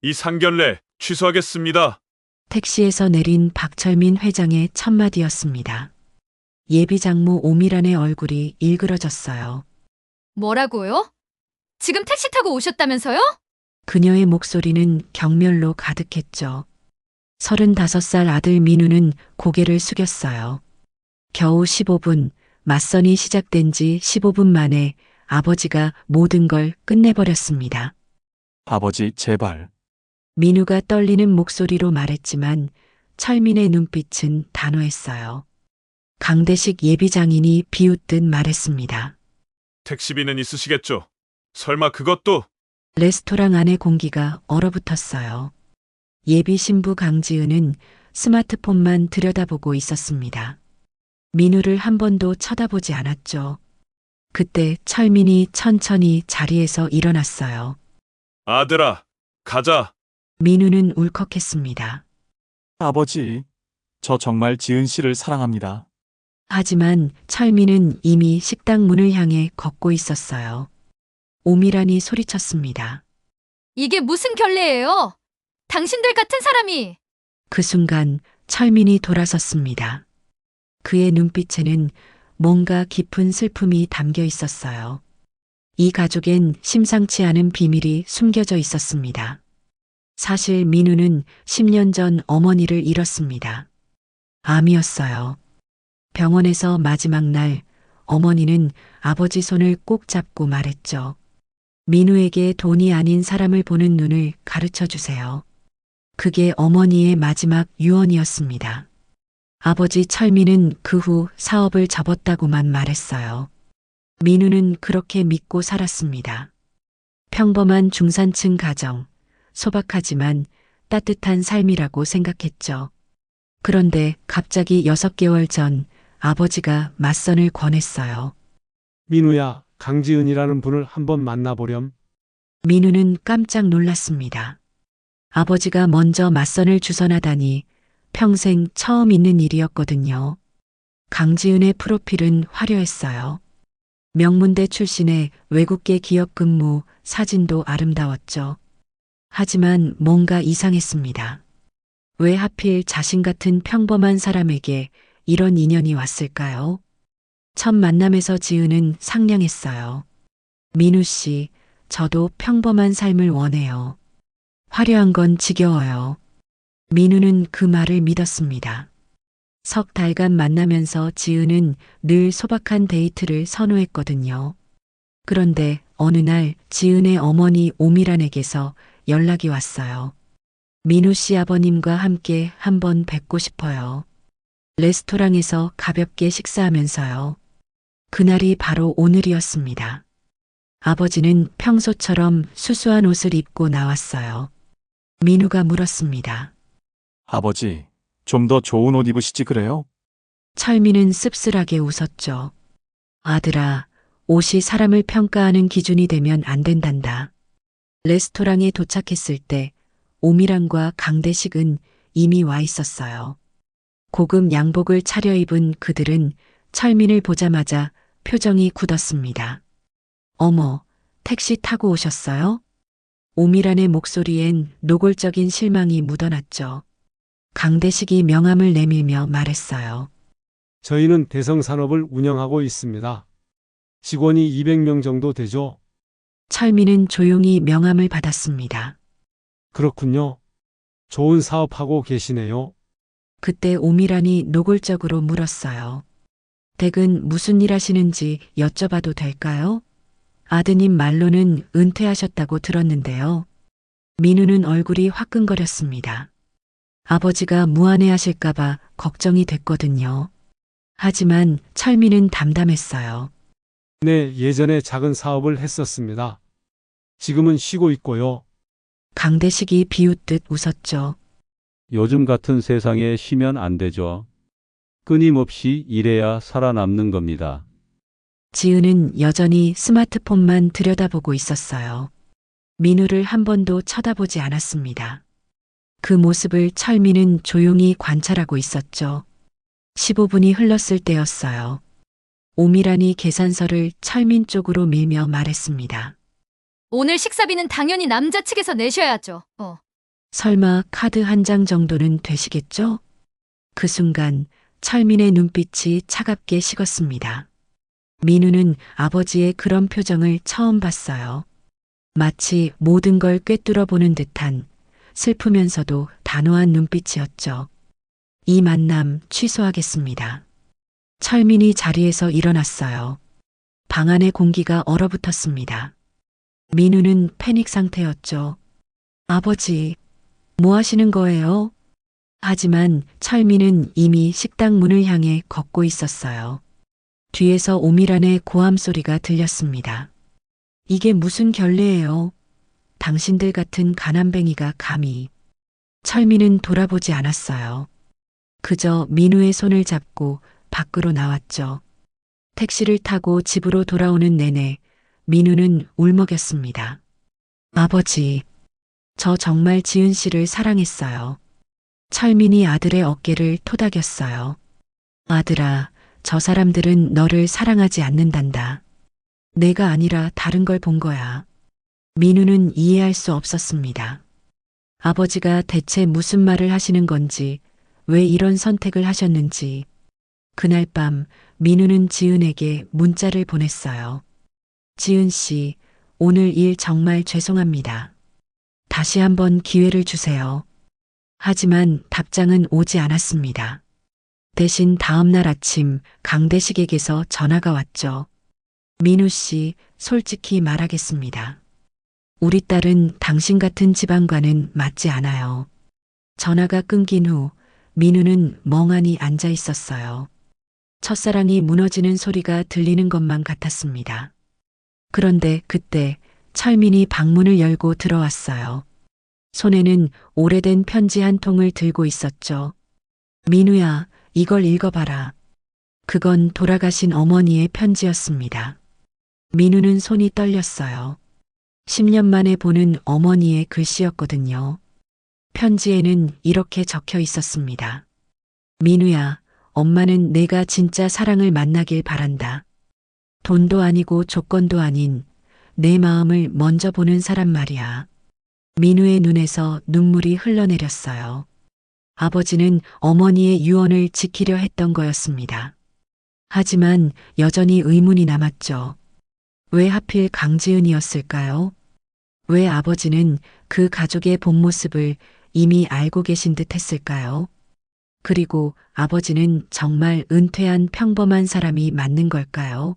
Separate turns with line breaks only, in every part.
이 상견례 취소하겠습니다.
택시에서 내린 박철민 회장의 첫마디였습니다. 예비 장모 오미란의 얼굴이 일그러졌어요.
뭐라고요? 지금 택시 타고 오셨다면서요?
그녀의 목소리는 경멸로 가득했죠. 35살 아들 민우는 고개를 숙였어요. 겨우 15분, 맞선이 시작된 지 15분 만에 아버지가 모든 걸 끝내버렸습니다.
아버지, 제발.
민우가 떨리는 목소리로 말했지만 철민의 눈빛은 단호했어요. 강대식 예비장인이 비웃듯 말했습니다.
택시비는 있으시겠죠? 설마 그것도?
레스토랑 안의 공기가 얼어붙었어요. 예비 신부 강지은은 스마트폰만 들여다보고 있었습니다. 민우를 한 번도 쳐다보지 않았죠. 그때 철민이 천천히 자리에서 일어났어요.
아들아, 가자.
민우는 울컥했습니다.
아버지, 저 정말 지은 씨를 사랑합니다.
하지만 철민은 이미 식당 문을 향해 걷고 있었어요. 오미란이 소리쳤습니다.
이게 무슨 결례예요? 당신들 같은 사람이.
그 순간 철민이 돌아섰습니다. 그의 눈빛에는 뭔가 깊은 슬픔이 담겨 있었어요. 이 가족엔 심상치 않은 비밀이 숨겨져 있었습니다. 사실 민우는 10년 전 어머니를 잃었습니다. 암이었어요. 병원에서 마지막 날 어머니는 아버지 손을 꼭 잡고 말했죠. 민우에게 돈이 아닌 사람을 보는 눈을 가르쳐 주세요. 그게 어머니의 마지막 유언이었습니다. 아버지 철민은 그 후 사업을 접었다고만 말했어요. 민우는 그렇게 믿고 살았습니다. 평범한 중산층 가정, 소박하지만 따뜻한 삶이라고 생각했죠. 그런데 갑자기 6개월 전 아버지가 맞선을 권했어요.
민우야, 강지은이라는 분을 한번 만나보렴.
민우는 깜짝 놀랐습니다. 아버지가 먼저 맞선을 주선하다니 평생 처음 있는 일이었거든요. 강지은의 프로필은 화려했어요. 명문대 출신의 외국계 기업 근무, 사진도 아름다웠죠. 하지만 뭔가 이상했습니다. 왜 하필 자신 같은 평범한 사람에게 이런 인연이 왔을까요? 첫 만남에서 지은은 상냥했어요. 민우 씨, 저도 평범한 삶을 원해요. 화려한 건 지겨워요. 민우는 그 말을 믿었습니다. 석 달간 만나면서 지은은 늘 소박한 데이트를 선호했거든요. 그런데 어느 날 지은의 어머니 오미란에게서 연락이 왔어요. 민우 씨 아버님과 함께 한번 뵙고 싶어요. 레스토랑에서 가볍게 식사하면서요. 그날이 바로 오늘이었습니다. 아버지는 평소처럼 수수한 옷을 입고 나왔어요. 민우가 물었습니다.
아버지, 좀 더 좋은 옷 입으시지 그래요?
철민은 씁쓸하게 웃었죠. 아들아, 옷이 사람을 평가하는 기준이 되면 안 된단다. 레스토랑에 도착했을 때 오미란과 강대식은 이미 와 있었어요. 고급 양복을 차려입은 그들은 철민을 보자마자 표정이 굳었습니다. 어머, 택시 타고 오셨어요? 오미란의 목소리엔 노골적인 실망이 묻어났죠. 강대식이 명함을 내밀며 말했어요.
저희는 대성산업을 운영하고 있습니다. 직원이 200명 정도 되죠?
철민은 조용히 명함을 받았습니다.
그렇군요. 좋은 사업하고 계시네요.
그때 오미란이 노골적으로 물었어요. 댁은 무슨 일 하시는지 여쭤봐도 될까요? 아드님 말로는 은퇴하셨다고 들었는데요. 민우는 얼굴이 화끈거렸습니다. 아버지가 무안해하실까봐 걱정이 됐거든요. 하지만 철민은 담담했어요.
네, 예전에 작은 사업을 했었습니다. 지금은 쉬고 있고요.
강대식이 비웃듯 웃었죠.
요즘 같은 세상에 쉬면 안 되죠. 끊임없이 일해야 살아남는 겁니다.
지은은 여전히 스마트폰만 들여다보고 있었어요. 민우를 한 번도 쳐다보지 않았습니다. 그 모습을 철민은 조용히 관찰하고 있었죠. 15분이 흘렀을 때였어요. 오미란이 계산서를 철민 쪽으로 밀며 말했습니다.
오늘 식사비는 당연히 남자 측에서 내셔야죠.
설마 카드 한 장 정도는 되시겠죠? 그 순간 철민의 눈빛이 차갑게 식었습니다. 민우는 아버지의 그런 표정을 처음 봤어요. 마치 모든 걸 꿰뚫어 보는 듯한 슬프면서도 단호한 눈빛이었죠. 이 만남 취소하겠습니다. 철민이 자리에서 일어났어요. 방 안의 공기가 얼어붙었습니다. 민우는 패닉 상태였죠. 아버지, 뭐 하시는 거예요? 하지만 철민은 이미 식당 문을 향해 걷고 있었어요. 뒤에서 오밀한의 고함 소리가 들렸습니다. 이게 무슨 결례예요? 당신들 같은 가난뱅이가 감히. 철민은 돌아보지 않았어요. 그저 민우의 손을 잡고 밖으로 나왔죠. 택시를 타고 집으로 돌아오는 내내 민우는 울먹였습니다. 아버지, 저 정말 지은 씨를 사랑했어요. 철민이 아들의 어깨를 토닥였어요. 아들아, 저 사람들은 너를 사랑하지 않는단다. 내가 아니라 다른 걸 본 거야. 민우는 이해할 수 없었습니다. 아버지가 대체 무슨 말을 하시는 건지, 왜 이런 선택을 하셨는지. 그날 밤 민우는 지은에게 문자를 보냈어요. 지은 씨, 오늘 일 정말 죄송합니다. 다시 한번 기회를 주세요. 하지만 답장은 오지 않았습니다. 대신 다음 날 아침 강대식에게서 전화가 왔죠. 민우 씨, 솔직히 말하겠습니다. 우리 딸은 당신 같은 집안과는 맞지 않아요. 전화가 끊긴 후 민우는 멍하니 앉아 있었어요. 첫사랑이 무너지는 소리가 들리는 것만 같았습니다. 그런데 그때 철민이 방문을 열고 들어왔어요. 손에는 오래된 편지 한 통을 들고 있었죠. 민우야, 이걸 읽어봐라. 그건 돌아가신 어머니의 편지였습니다. 민우는 손이 떨렸어요. 10년 만에 보는 어머니의 글씨였거든요. 편지에는 이렇게 적혀 있었습니다. 민우야, 엄마는 내가 진짜 사랑을 만나길 바란다. 돈도 아니고 조건도 아닌 내 마음을 먼저 보는 사람 말이야. 민우의 눈에서 눈물이 흘러내렸어요. 아버지는 어머니의 유언을 지키려 했던 거였습니다. 하지만 여전히 의문이 남았죠. 왜 하필 강지은이었을까요? 왜 아버지는 그 가족의 본 모습을 이미 알고 계신 듯 했을까요? 그리고 아버지는 정말 은퇴한 평범한 사람이 맞는 걸까요?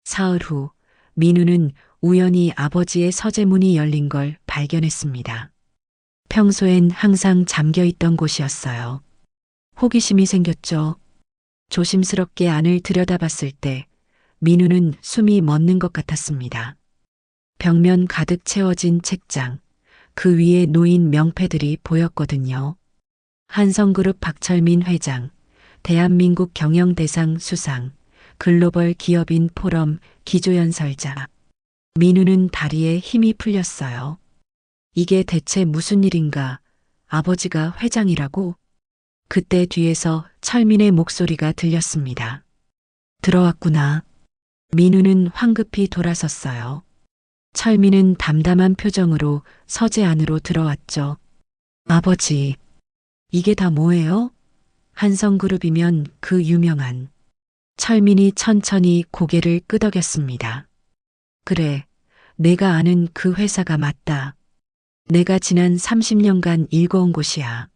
사흘 후 민우는 우연히 아버지의 서재문이 열린 걸 발견했습니다. 평소엔 항상 잠겨 있던 곳이었어요. 호기심이 생겼죠. 조심스럽게 안을 들여다봤을 때 민우는 숨이 멎는 것 같았습니다. 벽면 가득 채워진 책장, 그 위에 놓인 명패들이 보였거든요. 한성그룹 박철민 회장, 대한민국 경영대상 수상, 글로벌 기업인 포럼 기조연설자. 민우는 다리에 힘이 풀렸어요. 이게 대체 무슨 일인가? 아버지가 회장이라고? 그때 뒤에서 철민의 목소리가 들렸습니다. 들어왔구나. 민우는 황급히 돌아섰어요. 철민은 담담한 표정으로 서재 안으로 들어왔죠. 아버지, 이게 다 뭐예요? 한성그룹이면 그 유명한. 철민이 천천히 고개를 끄덕였습니다. 그래, 내가 아는 그 회사가 맞다. 내가 지난 30년간 읽어온 곳이야.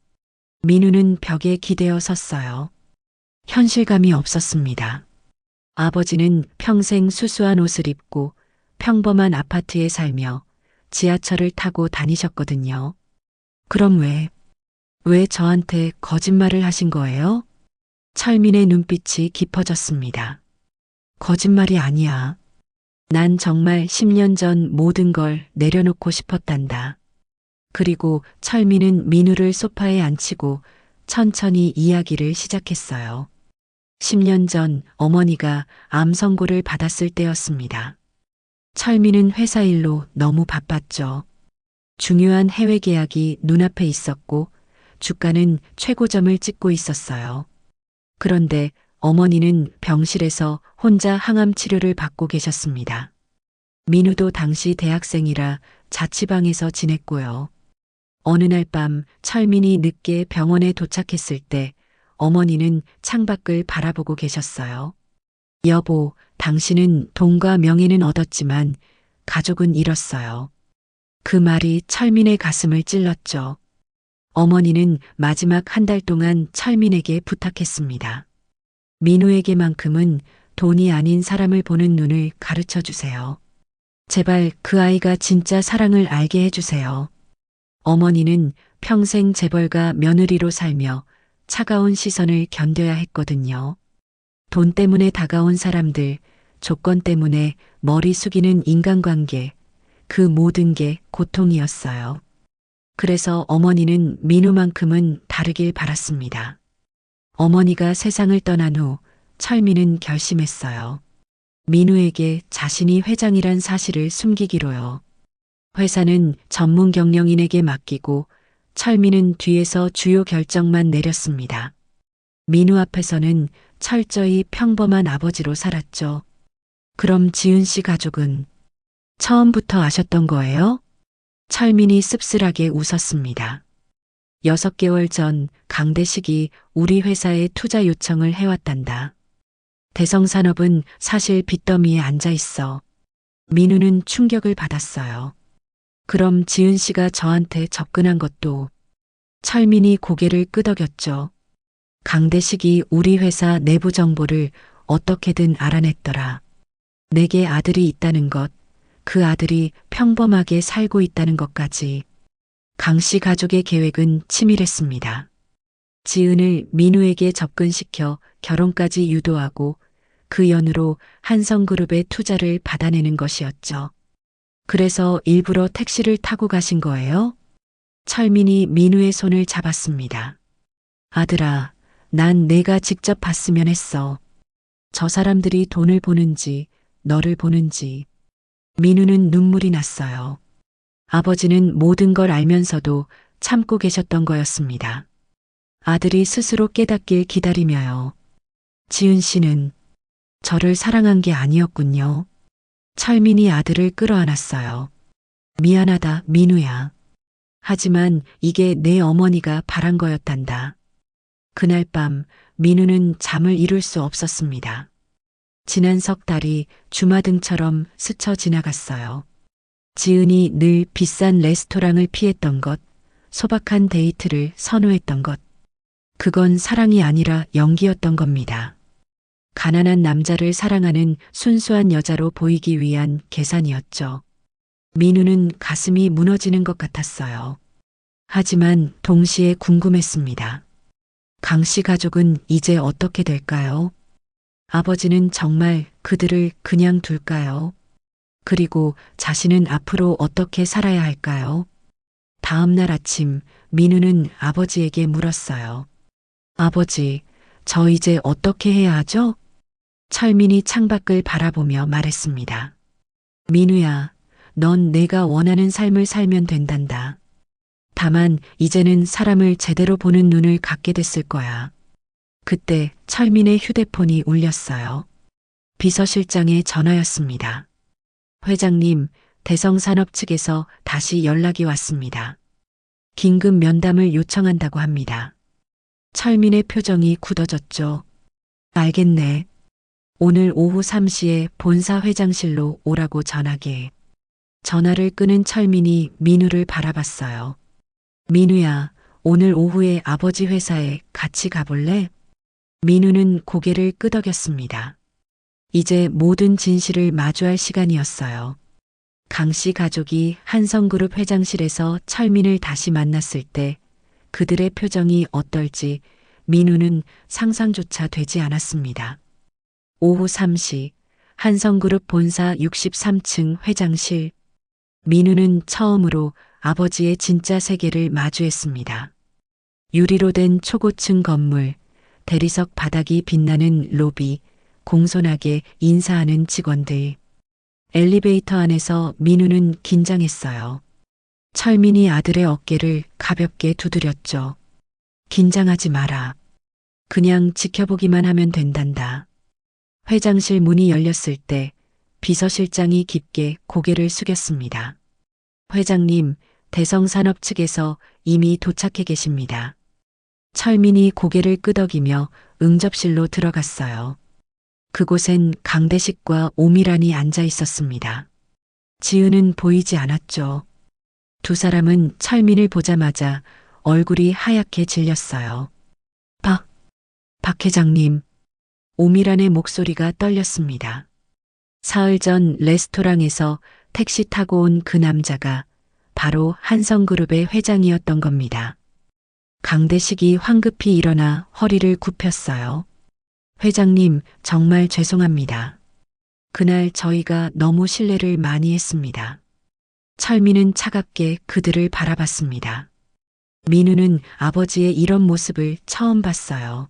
민우는 벽에 기대어 섰어요. 현실감이 없었습니다. 아버지는 평생 수수한 옷을 입고 평범한 아파트에 살며 지하철을 타고 다니셨거든요. 그럼 왜 저한테 거짓말을 하신 거예요? 철민의 눈빛이 깊어졌습니다. 거짓말이 아니야. 난 정말 10년 전 모든 걸 내려놓고 싶었단다. 그리고 철민은 민우를 소파에 앉히고 천천히 이야기를 시작했어요. 10년 전 어머니가 암 선고를 받았을 때였습니다. 철민은 회사 일로 너무 바빴죠. 중요한 해외 계약이 눈앞에 있었고 주가는 최고점을 찍고 있었어요. 그런데 어머니는 병실에서 혼자 항암 치료를 받고 계셨습니다. 민우도 당시 대학생이라 자취방에서 지냈고요. 어느 날 밤 철민이 늦게 병원에 도착했을 때 어머니는 창밖을 바라보고 계셨어요. 여보, 당신은 돈과 명예는 얻었지만 가족은 잃었어요. 그 말이 철민의 가슴을 찔렀죠. 어머니는 마지막 한 달 동안 철민에게 부탁했습니다. 민우에게만큼은 돈이 아닌 사람을 보는 눈을 가르쳐 주세요. 제발 그 아이가 진짜 사랑을 알게 해주세요. 어머니는 평생 재벌가 며느리로 살며 차가운 시선을 견뎌야 했거든요. 돈 때문에 다가온 사람들, 조건 때문에 머리 숙이는 인간관계, 그 모든 게 고통이었어요. 그래서 어머니는 민우만큼은 다르길 바랐습니다. 어머니가 세상을 떠난 후 철민은 결심했어요. 민우에게 자신이 회장이란 사실을 숨기기로요. 회사는 전문 경영인에게 맡기고 철민은 뒤에서 주요 결정만 내렸습니다. 민우 앞에서는 철저히 평범한 아버지로 살았죠. 그럼 지은 씨 가족은 처음부터 아셨던 거예요? 철민이 씁쓸하게 웃었습니다. 6개월 전 강대식이 우리 회사에 투자 요청을 해왔단다. 대성산업은 사실 빚더미에 앉아 있어. 민우는 충격을 받았어요. 그럼 지은 씨가 저한테 접근한 것도. 철민이 고개를 끄덕였죠. 강대식이 우리 회사 내부 정보를 어떻게든 알아냈더라. 내게 아들이 있다는 것, 그 아들이 평범하게 살고 있다는 것까지. 강 씨 가족의 계획은 치밀했습니다. 지은을 민우에게 접근시켜 결혼까지 유도하고 그 연으로 한성그룹의 투자를 받아내는 것이었죠. 그래서 일부러 택시를 타고 가신 거예요? 철민이 민우의 손을 잡았습니다. 아들아, 난 내가 직접 봤으면 했어. 저 사람들이 돈을 보는지, 너를 보는지. 민우는 눈물이 났어요. 아버지는 모든 걸 알면서도 참고 계셨던 거였습니다. 아들이 스스로 깨닫길 기다리며요. 지은 씨는 저를 사랑한 게 아니었군요. 철민이 아들을 끌어안았어요. 미안하다, 민우야. 하지만 이게 내 어머니가 바란 거였단다. 그날 밤 민우는 잠을 이룰 수 없었습니다. 지난 석 달이 주마등처럼 스쳐 지나갔어요. 지은이 늘 비싼 레스토랑을 피했던 것, 소박한 데이트를 선호했던 것. 그건 사랑이 아니라 연기였던 겁니다. 가난한 남자를 사랑하는 순수한 여자로 보이기 위한 계산이었죠. 민우는 가슴이 무너지는 것 같았어요. 하지만 동시에 궁금했습니다. 강 씨 가족은 이제 어떻게 될까요? 아버지는 정말 그들을 그냥 둘까요? 그리고 자신은 앞으로 어떻게 살아야 할까요? 다음 날 아침 민우는 아버지에게 물었어요. 아버지, 저 이제 어떻게 해야 하죠? 철민이 창밖을 바라보며 말했습니다. 민우야, 넌 내가 원하는 삶을 살면 된단다. 다만 이제는 사람을 제대로 보는 눈을 갖게 됐을 거야. 그때 철민의 휴대폰이 울렸어요. 비서실장의 전화였습니다. 회장님, 대성산업 측에서 다시 연락이 왔습니다. 긴급 면담을 요청한다고 합니다. 철민의 표정이 굳어졌죠. 알겠네. 오늘 오후 3시에 본사 회장실로 오라고 전하게. 전화를 끊은 철민이 민우를 바라봤어요. 민우야, 오늘 오후에 아버지 회사에 같이 가볼래? 민우는 고개를 끄덕였습니다. 이제 모든 진실을 마주할 시간이었어요. 강 씨 가족이 한성그룹 회장실에서 철민을 다시 만났을 때 그들의 표정이 어떨지 민우는 상상조차 되지 않았습니다. 오후 3시 한성그룹 본사 63층 회장실. 민우는 처음으로 아버지의 진짜 세계를 마주했습니다. 유리로 된 초고층 건물, 대리석 바닥이 빛나는 로비, 공손하게 인사하는 직원들. 엘리베이터 안에서 민우는 긴장했어요. 철민이 아들의 어깨를 가볍게 두드렸죠. 긴장하지 마라. 그냥 지켜보기만 하면 된단다. 회장실 문이 열렸을 때 비서실장이 깊게 고개를 숙였습니다. 회장님, 대성산업 측에서 이미 도착해 계십니다. 철민이 고개를 끄덕이며 응접실로 들어갔어요. 그곳엔 강대식과 오미란이 앉아 있었습니다. 지은은 보이지 않았죠. 두 사람은 철민을 보자마자 얼굴이 하얗게 질렸어요. 박 회장님. 오미란의 목소리가 떨렸습니다. 사흘 전 레스토랑에서 택시 타고 온 그 남자가 바로 한성그룹의 회장이었던 겁니다. 강대식이 황급히 일어나 허리를 굽혔어요. 회장님, 정말 죄송합니다. 그날 저희가 너무 실례를 많이 했습니다. 철민은 차갑게 그들을 바라봤습니다. 민우는 아버지의 이런 모습을 처음 봤어요.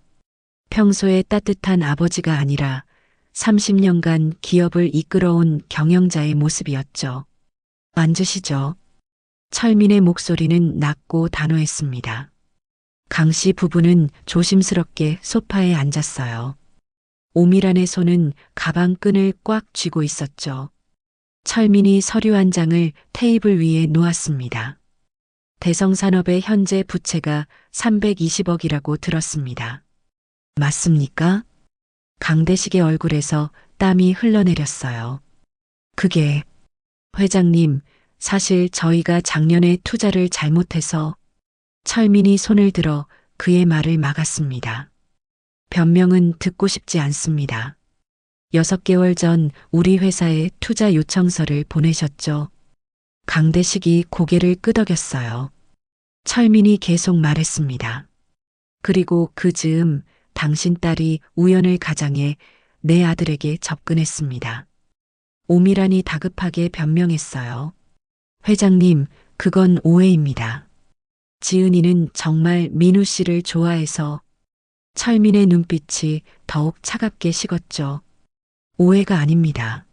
평소에 따뜻한 아버지가 아니라 30년간 기업을 이끌어온 경영자의 모습이었죠. 앉으시죠. 철민의 목소리는 낮고 단호했습니다. 강 씨 부부는 조심스럽게 소파에 앉았어요. 오미란의 손은 가방 끈을 꽉 쥐고 있었죠. 철민이 서류 한 장을 테이블 위에 놓았습니다. 대성산업의 현재 부채가 320억이라고 들었습니다. 맞습니까? 강대식의 얼굴에서 땀이 흘러내렸어요. 그게, 회장님, 사실 저희가 작년에 투자를 잘못해서. 철민이 손을 들어 그의 말을 막았습니다. 변명은 듣고 싶지 않습니다. 6개월 전 우리 회사에 투자 요청서를 보내셨죠. 강대식이 고개를 끄덕였어요. 철민이 계속 말했습니다. 그리고 그 즈음 당신 딸이 우연을 가장해 내 아들에게 접근했습니다. 오미란이 다급하게 변명했어요. 회장님, 그건 오해입니다. 지은이는 정말 민우 씨를 좋아해서. 철민의 눈빛이 더욱 차갑게 식었죠. 오해가 아닙니다.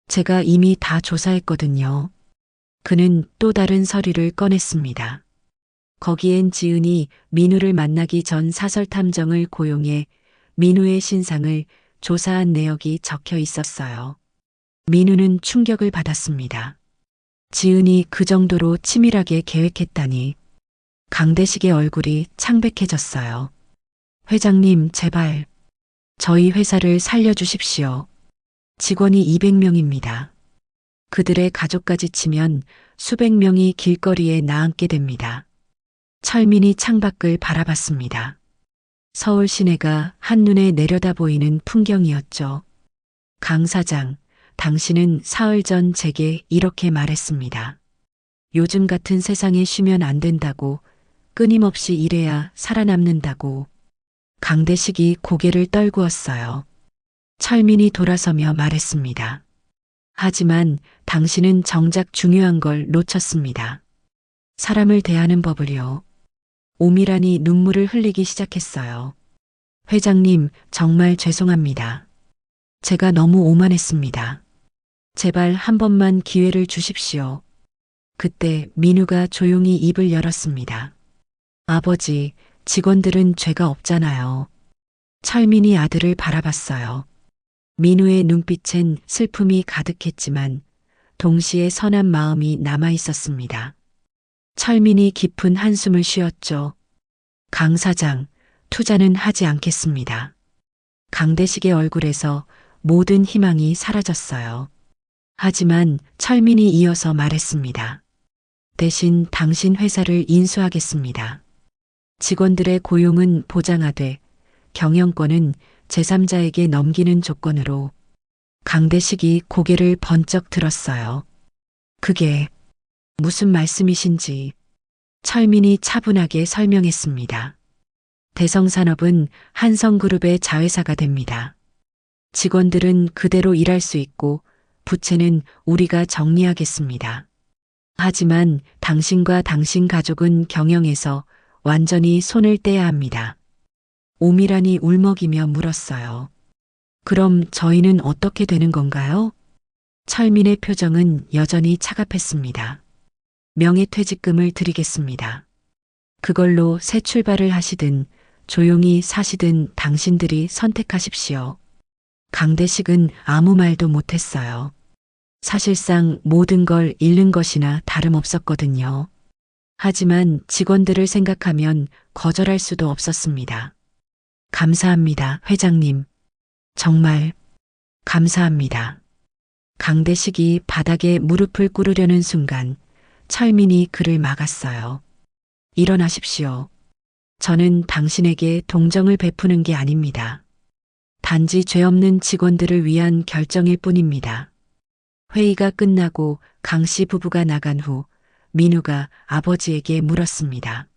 제가 이미 다 조사했거든요. 그는 또 다른 서류를 꺼냈습니다. 거기엔 지은이 민우를 만나기 전 사설 탐정을 고용해 민우의 신상을 조사한 내역이 적혀 있었어요. 민우는 충격을 받았습니다. 지은이 그 정도로 치밀하게 계획했다니. 강대식의 얼굴이 창백해졌어요. 회장님, 제발. 저희 회사를 살려주십시오. 직원이 200명입니다. 그들의 가족까지 치면 수백 명이 길거리에 나앉게 됩니다. 철민이 창밖을 바라봤습니다. 서울 시내가 한눈에 내려다 보이는 풍경이었죠. 강 사장, 당신은 사흘 전 제게 이렇게 말했습니다. 요즘 같은 세상에 쉬면 안 된다고, 끊임없이 일해야 살아남는다고. 강대식이 고개를 떨구었어요. 철민이 돌아서며 말했습니다. 하지만 당신은 정작 중요한 걸 놓쳤습니다. 사람을 대하는 법을요. 오미란이 눈물을 흘리기 시작했어요. 회장님, 정말 죄송합니다. 제가 너무 오만했습니다. 제발 한 번만 기회를 주십시오. 그때 민우가 조용히 입을 열었습니다. 아버지, 직원들은 죄가 없잖아요. 철민이 아들을 바라봤어요. 민우의 눈빛엔 슬픔이 가득했지만 동시에 선한 마음이 남아 있었습니다. 철민이 깊은 한숨을 쉬었죠. 강 사장, 투자는 하지 않겠습니다. 강대식의 얼굴에서 모든 희망이 사라졌어요. 하지만 철민이 이어서 말했습니다. 대신 당신 회사를 인수하겠습니다. 직원들의 고용은 보장하되 경영권은 제3자에게 넘기는 조건으로. 강대식이 고개를 번쩍 들었어요. 그게 무슨 말씀이신지. 철민이 차분하게 설명했습니다. 대성산업은 한성그룹의 자회사가 됩니다. 직원들은 그대로 일할 수 있고 부채는 우리가 정리하겠습니다. 하지만 당신과 당신 가족은 경영에서 완전히 손을 떼야 합니다. 오미란이 울먹이며 물었어요. 그럼 저희는 어떻게 되는 건가요? 철민의 표정은 여전히 차갑했습니다. 명예퇴직금을 드리겠습니다. 그걸로 새 출발을 하시든 조용히 사시든 당신들이 선택하십시오. 강대식은 아무 말도 못했어요. 사실상 모든 걸 잃는 것이나 다름없었거든요. 하지만 직원들을 생각하면 거절할 수도 없었습니다. 감사합니다, 회장님. 정말 감사합니다. 강대식이 바닥에 무릎을 꿇으려는 순간 철민이 그를 막았어요. 일어나십시오. 저는 당신에게 동정을 베푸는 게 아닙니다. 단지 죄 없는 직원들을 위한 결정일 뿐입니다. 회의가 끝나고 강씨 부부가 나간 후 민우가 아버지에게 물었습니다.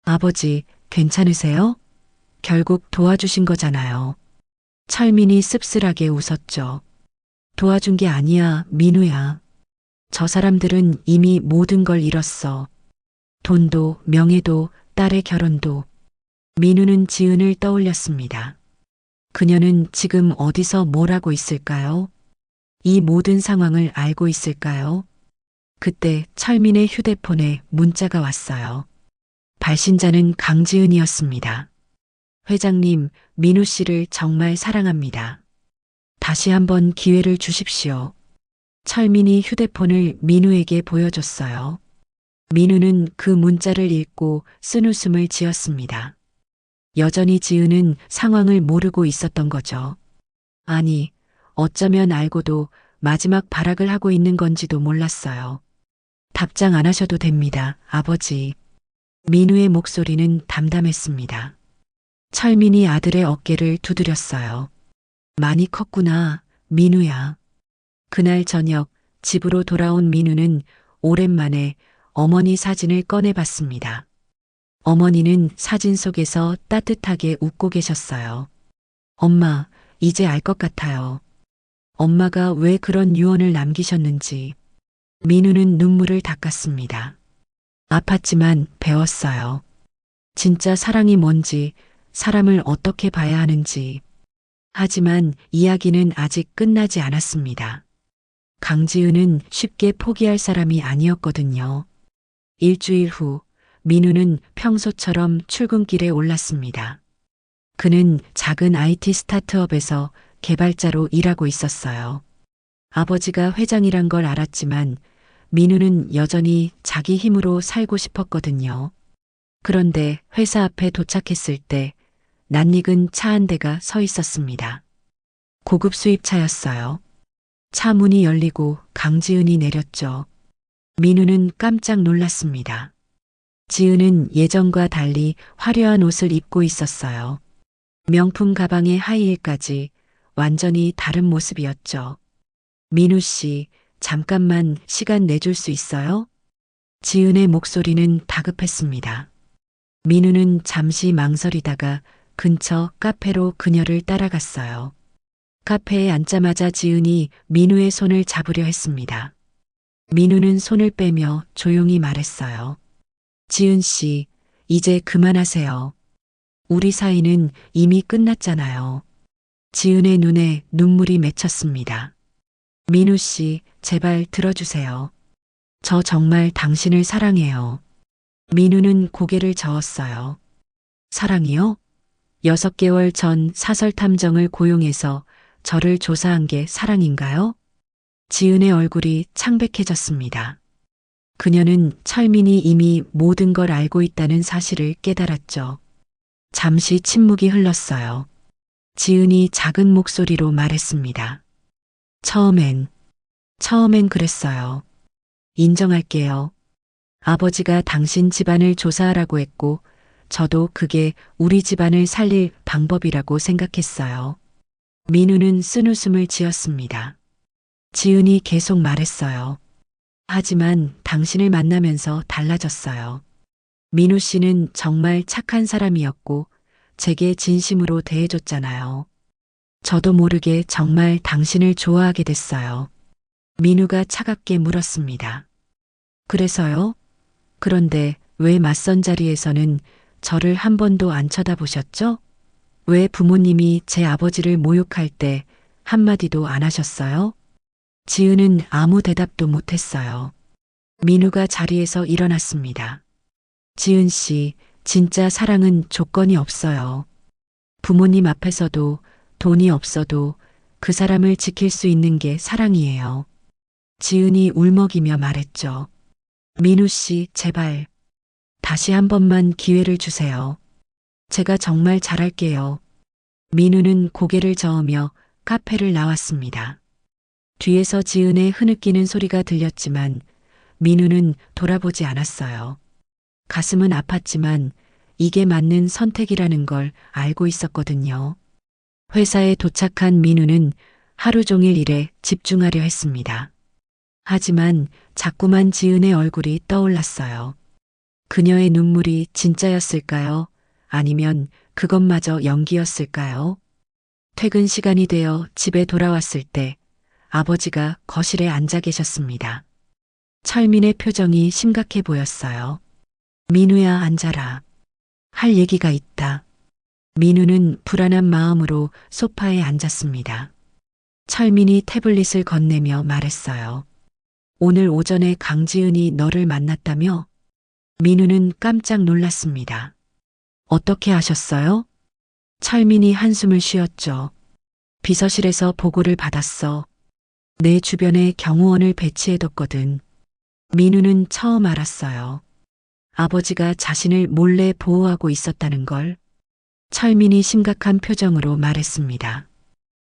아버지, 괜찮으세요? 결국 도와주신 거잖아요. 철민이 씁쓸하게 웃었죠. 도와준 게 아니야, 민우야. 저 사람들은 이미 모든 걸 잃었어. 돈도, 명예도, 딸의 결혼도. 민우는 지은을 떠올렸습니다. 그녀는 지금 어디서 뭘 하고 있을까요? 이 모든 상황을 알고 있을까요? 그때 철민의 휴대폰에 문자가 왔어요. 발신자는 강지은이었습니다. 회장님, 민우 씨를 정말 사랑합니다. 다시 한번 기회를 주십시오. 철민이 휴대폰을 민우에게 보여줬어요. 민우는 그 문자를 읽고 쓴웃음을 지었습니다. 여전히 지은은 상황을 모르고 있었던 거죠. 아니, 어쩌면 알고도 마지막 발악을 하고 있는 건지도 몰랐어요. 답장 안 하셔도 됩니다, 아버지. 민우의 목소리는 담담했습니다. 철민이 아들의 어깨를 두드렸어요. 많이 컸구나, 민우야. 그날 저녁 집으로 돌아온 민우는 오랜만에 어머니 사진을 꺼내봤습니다. 어머니는 사진 속에서 따뜻하게 웃고 계셨어요. 엄마, 이제 알 것 같아요. 엄마가 왜 그런 유언을 남기셨는지. 민우는 눈물을 닦았습니다. 아팠지만 배웠어요. 진짜 사랑이 뭔지, 사람을 어떻게 봐야 하는지. 하지만 이야기는 아직 끝나지 않았습니다. 강지은은 쉽게 포기할 사람이 아니었거든요. 일주일 후 민우는 평소처럼 출근길에 올랐습니다. 그는 작은 IT 스타트업에서 개발자로 일하고 있었어요. 아버지가 회장이란 걸 알았지만 민우는 여전히 자기 힘으로 살고 싶었거든요. 그런데 회사 앞에 도착했을 때 낯익은 차 한 대가 서 있었습니다. 고급 수입차였어요. 차 문이 열리고 강지은이 내렸죠. 민우는 깜짝 놀랐습니다. 지은은 예전과 달리 화려한 옷을 입고 있었어요. 명품 가방에 하이힐까지 완전히 다른 모습이었죠. 민우 씨, 잠깐만 시간 내줄 수 있어요? 지은의 목소리는 다급했습니다. 민우는 잠시 망설이다가 근처 카페로 그녀를 따라갔어요. 카페에 앉자마자 지은이 민우의 손을 잡으려 했습니다. 민우는 손을 빼며 조용히 말했어요. 지은 씨, 이제 그만하세요. 우리 사이는 이미 끝났잖아요. 지은의 눈에 눈물이 맺혔습니다. 민우 씨, 제발 들어주세요. 저 정말 당신을 사랑해요. 민우는 고개를 저었어요. 사랑이요? 6개월 전 사설 탐정을 고용해서 저를 조사한 게 사랑인가요? 지은의 얼굴이 창백해졌습니다. 그녀는 철민이 이미 모든 걸 알고 있다는 사실을 깨달았죠. 잠시 침묵이 흘렀어요. 지은이 작은 목소리로 말했습니다. 처음엔 그랬어요. 인정할게요. 아버지가 당신 집안을 조사하라고 했고, 저도 그게 우리 집안을 살릴 방법이라고 생각했어요. 민우는 쓴웃음을 지었습니다. 지은이 계속 말했어요. 하지만 당신을 만나면서 달라졌어요. 민우 씨는 정말 착한 사람이었고, 제게 진심으로 대해줬잖아요. 저도 모르게 정말 당신을 좋아하게 됐어요. 민우가 차갑게 물었습니다. 그래서요? 그런데 왜 맞선 자리에서는 저를 한 번도 안 쳐다보셨죠? 왜 부모님이 제 아버지를 모욕할 때 한마디도 안 하셨어요? 지은은 아무 대답도 못했어요. 민우가 자리에서 일어났습니다. 지은 씨, 진짜 사랑은 조건이 없어요. 부모님 앞에서도 돈이 없어도 그 사람을 지킬 수 있는 게 사랑이에요. 지은이 울먹이며 말했죠. 민우 씨, 제발 다시 한 번만 기회를 주세요. 제가 정말 잘할게요. 민우는 고개를 저으며 카페를 나왔습니다. 뒤에서 지은의 흐느끼는 소리가 들렸지만 민우는 돌아보지 않았어요. 가슴은 아팠지만 이게 맞는 선택이라는 걸 알고 있었거든요. 회사에 도착한 민우는 하루 종일 일에 집중하려 했습니다. 하지만 자꾸만 지은의 얼굴이 떠올랐어요. 그녀의 눈물이 진짜였을까요? 아니면 그것마저 연기였을까요? 퇴근 시간이 되어 집에 돌아왔을 때 아버지가 거실에 앉아 계셨습니다. 철민의 표정이 심각해 보였어요. 민우야, 앉아라. 할 얘기가 있다. 민우는 불안한 마음으로 소파에 앉았습니다. 철민이 태블릿을 건네며 말했어요. 오늘 오전에 강지은이 너를 만났다며? 민우는 깜짝 놀랐습니다. 어떻게 아셨어요? 철민이 한숨을 쉬었죠. 비서실에서 보고를 받았어. 내 주변에 경호원을 배치해뒀거든. 민우는 처음 알았어요. 아버지가 자신을 몰래 보호하고 있었다는 걸. 철민이 심각한 표정으로 말했습니다.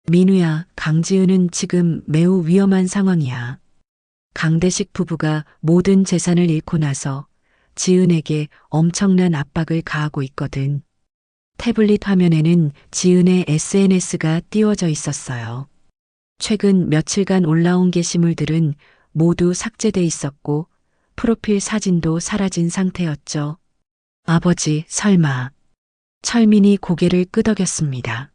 민우야, 강지은은 지금 매우 위험한 상황이야. 강대식 부부가 모든 재산을 잃고 나서 지은에게 엄청난 압박을 가하고 있거든. 태블릿 화면에는 지은의 SNS가 띄워져 있었어요. 최근 며칠간 올라온 게시물들은 모두 삭제돼 있었고 프로필 사진도 사라진 상태였죠. 아버지, 설마. 철민이 고개를 끄덕였습니다.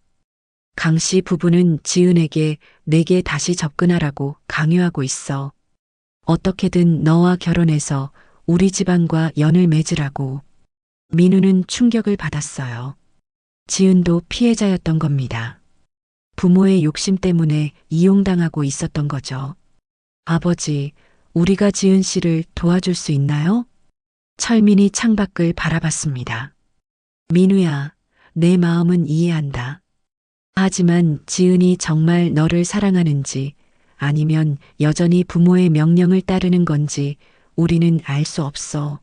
강 씨 부부는 지은에게 내게 다시 접근하라고 강요하고 있어. 어떻게든 너와 결혼해서 우리 집안과 연을 맺으라고. 민우는 충격을 받았어요. 지은도 피해자였던 겁니다. 부모의 욕심 때문에 이용당하고 있었던 거죠. 아버지, 우리가 지은 씨를 도와줄 수 있나요? 철민이 창밖을 바라봤습니다. 민우야, 내 마음은 이해한다. 하지만 지은이 정말 너를 사랑하는지 아니면 여전히 부모의 명령을 따르는 건지 우리는 알 수 없어.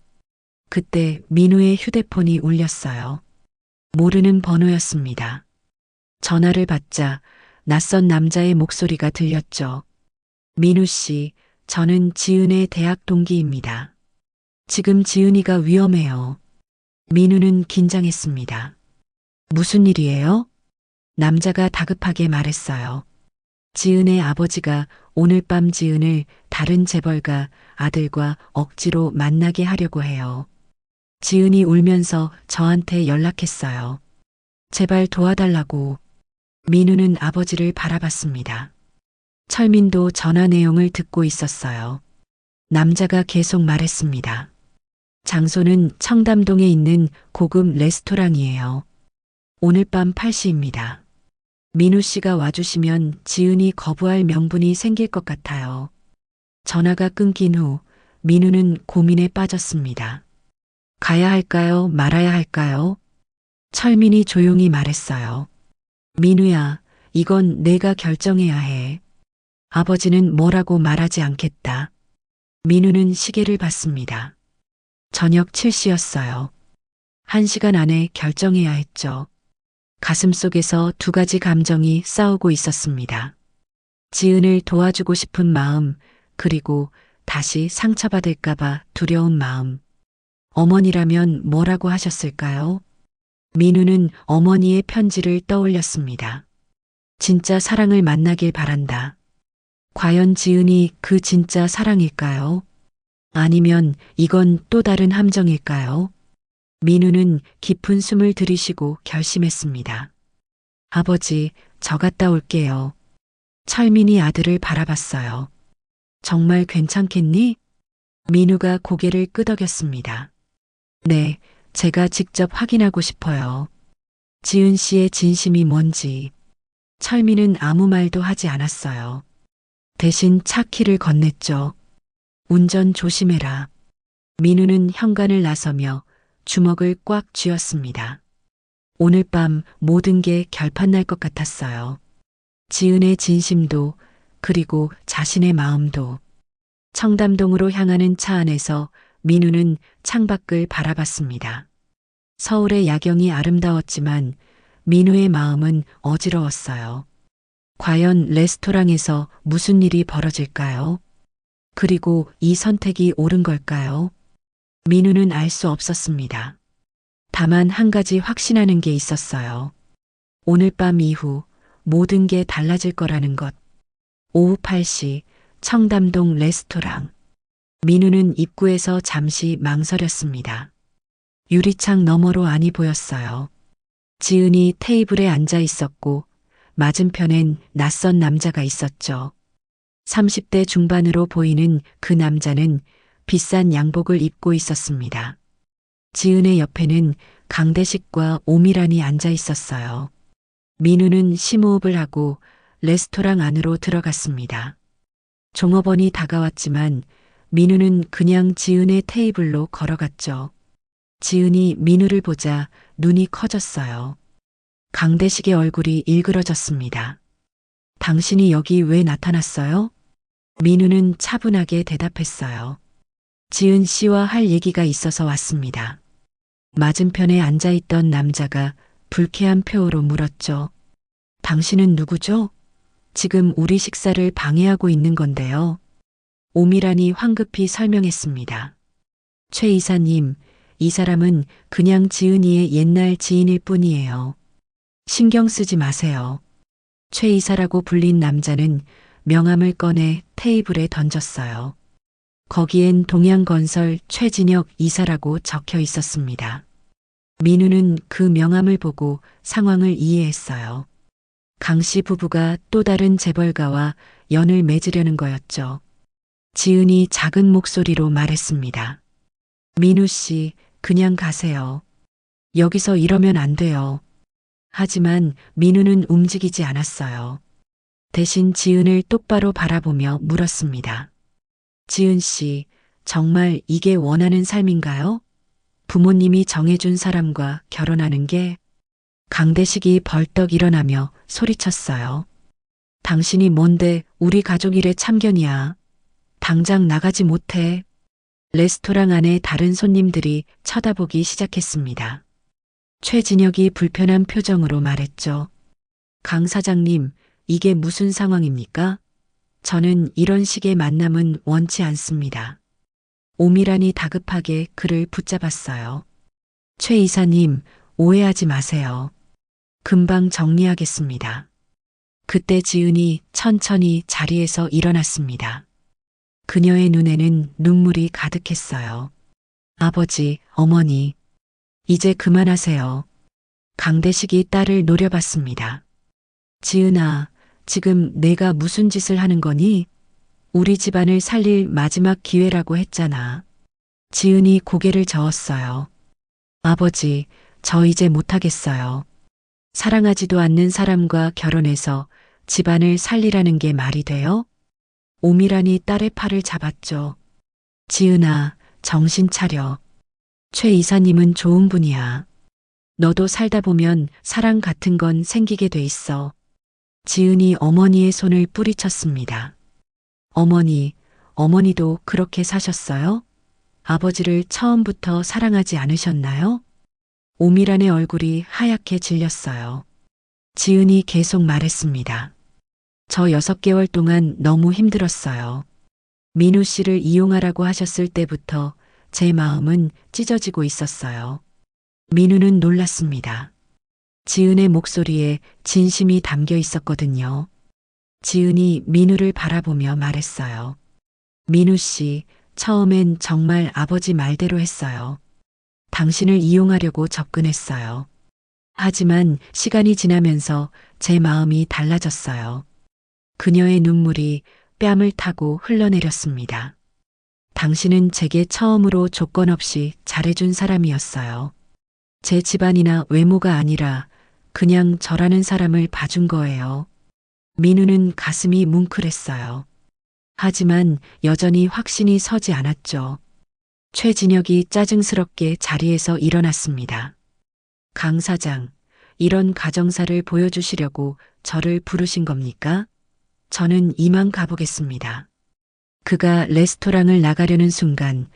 그때 민우의 휴대폰이 울렸어요. 모르는 번호였습니다. 전화를 받자 낯선 남자의 목소리가 들렸죠. 민우 씨, 저는 지은의 대학 동기입니다. 지금 지은이가 위험해요. 민우는 긴장했습니다. 무슨 일이에요? 남자가 다급하게 말했어요. 지은의 아버지가 오늘 밤 지은을 다른 재벌가 아들과 억지로 만나게 하려고 해요. 지은이 울면서 저한테 연락했어요. 제발 도와달라고. 민우는 아버지를 바라봤습니다. 철민도 전화 내용을 듣고 있었어요. 남자가 계속 말했습니다. 장소는 청담동에 있는 고급 레스토랑이에요. 오늘 밤 8시입니다. 민우 씨가 와주시면 지은이 거부할 명분이 생길 것 같아요. 전화가 끊긴 후 민우는 고민에 빠졌습니다. 가야 할까요? 말아야 할까요? 철민이 조용히 말했어요. 민우야, 이건 내가 결정해야 해. 아버지는 뭐라고 말하지 않겠다. 민우는 시계를 봤습니다. 저녁 7시였어요. 1시간 안에 결정해야 했죠. 가슴속에서 두 가지 감정이 싸우고 있었습니다. 지은을 도와주고 싶은 마음, 그리고 다시 상처받을까봐 두려운 마음. 어머니라면 뭐라고 하셨을까요? 민우는 어머니의 편지를 떠올렸습니다. 진짜 사랑을 만나길 바란다. 과연 지은이 그 진짜 사랑일까요? 아니면 이건 또 다른 함정일까요? 민우는 깊은 숨을 들이쉬고 결심했습니다. 아버지, 저 갔다 올게요. 철민이 아들을 바라봤어요. 정말 괜찮겠니? 민우가 고개를 끄덕였습니다. 네, 제가 직접 확인하고 싶어요. 지은 씨의 진심이 뭔지. 철민은 아무 말도 하지 않았어요. 대신 차 키를 건넸죠. 운전 조심해라. 민우는 현관을 나서며 주먹을 꽉 쥐었습니다. 오늘 밤 모든 게 결판날 것 같았어요. 지은의 진심도 그리고 자신의 마음도. 청담동으로 향하는 차 안에서 민우는 창밖을 바라봤습니다. 서울의 야경이 아름다웠지만 민우의 마음은 어지러웠어요. 과연 레스토랑에서 무슨 일이 벌어질까요? 그리고 이 선택이 옳은 걸까요? 민우는 알 수 없었습니다. 다만 한 가지 확신하는 게 있었어요. 오늘 밤 이후 모든 게 달라질 거라는 것. 오후 8시 청담동 레스토랑. 민우는 입구에서 잠시 망설였습니다. 유리창 너머로 안이 보였어요. 지은이 테이블에 앉아 있었고 맞은편엔 낯선 남자가 있었죠. 30대 중반으로 보이는 그 남자는 비싼 양복을 입고 있었습니다. 지은의 옆에는 강대식과 오미란이 앉아 있었어요. 민우는 심호흡을 하고 레스토랑 안으로 들어갔습니다. 종업원이 다가왔지만 민우는 그냥 지은의 테이블로 걸어갔죠. 지은이 민우를 보자 눈이 커졌어요. 강대식의 얼굴이 일그러졌습니다. 당신이 여기 왜 나타났어요? 민우는 차분하게 대답했어요. 지은 씨와 할 얘기가 있어서 왔습니다. 맞은편에 앉아있던 남자가 불쾌한 표호로 물었죠. 당신은 누구죠? 지금 우리 식사를 방해하고 있는 건데요. 오미란이 황급히 설명했습니다. 최 이사님, 이 사람은 그냥 지은이의 옛날 지인일 뿐이에요. 신경 쓰지 마세요. 최 이사라고 불린 남자는 명함을 꺼내 테이블에 던졌어요. 거기엔 동양건설 최진혁 이사라고 적혀 있었습니다. 민우는 그 명함을 보고 상황을 이해했어요. 강 씨 부부가 또 다른 재벌가와 연을 맺으려는 거였죠. 지은이 작은 목소리로 말했습니다. 민우 씨, 그냥 가세요. 여기서 이러면 안 돼요. 하지만 민우는 움직이지 않았어요. 대신 지은을 똑바로 바라보며 물었습니다. 지은 씨, 정말 이게 원하는 삶인가요? 부모님이 정해준 사람과 결혼하는 게? 강대식이 벌떡 일어나며 소리쳤어요. 당신이 뭔데 우리 가족 일에 참견이야. 당장 나가지 못해. 레스토랑 안에 다른 손님들이 쳐다보기 시작했습니다. 최진혁이 불편한 표정으로 말했죠. 강 사장님, 이게 무슨 상황입니까? 저는 이런 식의 만남은 원치 않습니다. 오미란이 다급하게 그를 붙잡았어요. 최 이사님, 오해하지 마세요. 금방 정리하겠습니다. 그때 지은이 천천히 자리에서 일어났습니다. 그녀의 눈에는 눈물이 가득했어요. 아버지, 어머니, 이제 그만하세요. 강대식이 딸을 노려봤습니다. 지은아, 지금 내가 무슨 짓을 하는 거니? 우리 집안을 살릴 마지막 기회라고 했잖아. 지은이 고개를 저었어요. 아버지, 저 이제 못하겠어요. 사랑하지도 않는 사람과 결혼해서 집안을 살리라는 게 말이 돼요? 오미란이 딸의 팔을 잡았죠. 지은아, 정신 차려. 최 이사님은 좋은 분이야. 너도 살다 보면 사랑 같은 건 생기게 돼 있어. 지은이 어머니의 손을 뿌리쳤습니다. 어머니, 어머니도 그렇게 사셨어요? 아버지를 처음부터 사랑하지 않으셨나요? 오미란의 얼굴이 하얗게 질렸어요. 지은이 계속 말했습니다. 저 6개월 동안 너무 힘들었어요. 민우 씨를 이용하라고 하셨을 때부터 제 마음은 찢어지고 있었어요. 민우는 놀랐습니다. 지은의 목소리에 진심이 담겨 있었거든요. 지은이 민우를 바라보며 말했어요. 민우 씨, 처음엔 정말 아버지 말대로 했어요. 당신을 이용하려고 접근했어요. 하지만 시간이 지나면서 제 마음이 달라졌어요. 그녀의 눈물이 뺨을 타고 흘러내렸습니다. 당신은 제게 처음으로 조건 없이 잘해준 사람이었어요. 제 집안이나 외모가 아니라 그냥 저라는 사람을 봐준 거예요. 민우는 가슴이 뭉클했어요. 하지만 여전히 확신이 서지 않았죠. 최진혁이 짜증스럽게 자리에서 일어났습니다. 강 사장, 이런 가정사를 보여주시려고 저를 부르신 겁니까? 저는 이만 가보겠습니다. 그가 레스토랑을 나가려는 순간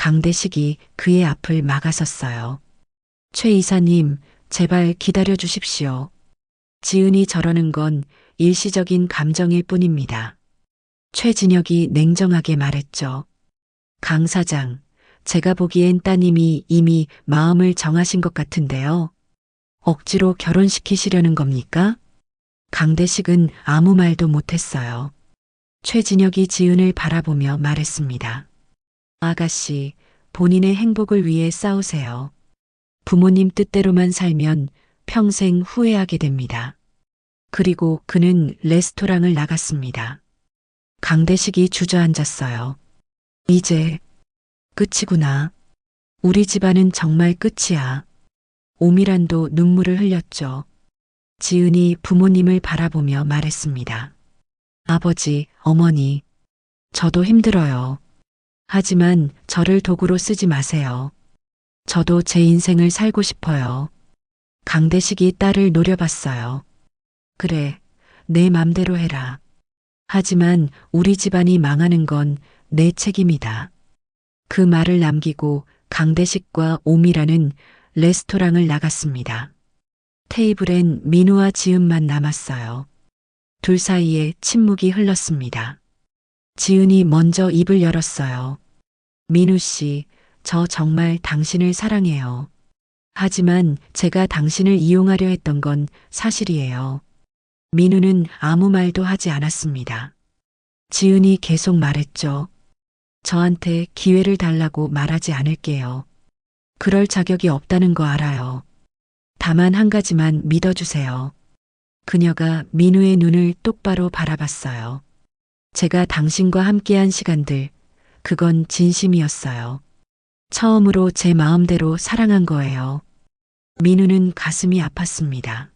강대식이 그의 앞을 막아섰어요. 최 이사님, 제발 기다려 주십시오. 지은이 저러는 건 일시적인 감정일 뿐입니다. 최진혁이 냉정하게 말했죠. 강 사장, 제가 보기엔 따님이 이미 마음을 정하신 것 같은데요. 억지로 결혼시키시려는 겁니까? 강대식은 아무 말도 못했어요. 최진혁이 지은을 바라보며 말했습니다. 아가씨, 본인의 행복을 위해 싸우세요. 부모님 뜻대로만 살면 평생 후회하게 됩니다. 그리고 그는 레스토랑을 나갔습니다. 강대식이 주저앉았어요. 이제 끝이구나. 우리 집안은 정말 끝이야. 오미란도 눈물을 흘렸죠. 지은이 부모님을 바라보며 말했습니다. 아버지, 어머니, 저도 힘들어요. 하지만 저를 도구로 쓰지 마세요. 저도 제 인생을 살고 싶어요. 강대식이 딸을 노려봤어요. 그래, 내 맘대로 해라. 하지만 우리 집안이 망하는 건 내 책임이다. 그 말을 남기고 강대식과 오미라는 레스토랑을 나갔습니다. 테이블엔 민우와 지은만 남았어요. 둘 사이에 침묵이 흘렀습니다. 지은이 먼저 입을 열었어요. 민우 씨, 저 정말 당신을 사랑해요. 하지만 제가 당신을 이용하려 했던 건 사실이에요. 민우는 아무 말도 하지 않았습니다. 지은이 계속 말했죠. 저한테 기회를 달라고 말하지 않을게요. 그럴 자격이 없다는 거 알아요. 다만 한 가지만 믿어주세요. 그녀가 민우의 눈을 똑바로 바라봤어요. 제가 당신과 함께한 시간들, 그건 진심이었어요. 처음으로 제 마음대로 사랑한 거예요. 민우는 가슴이 아팠습니다.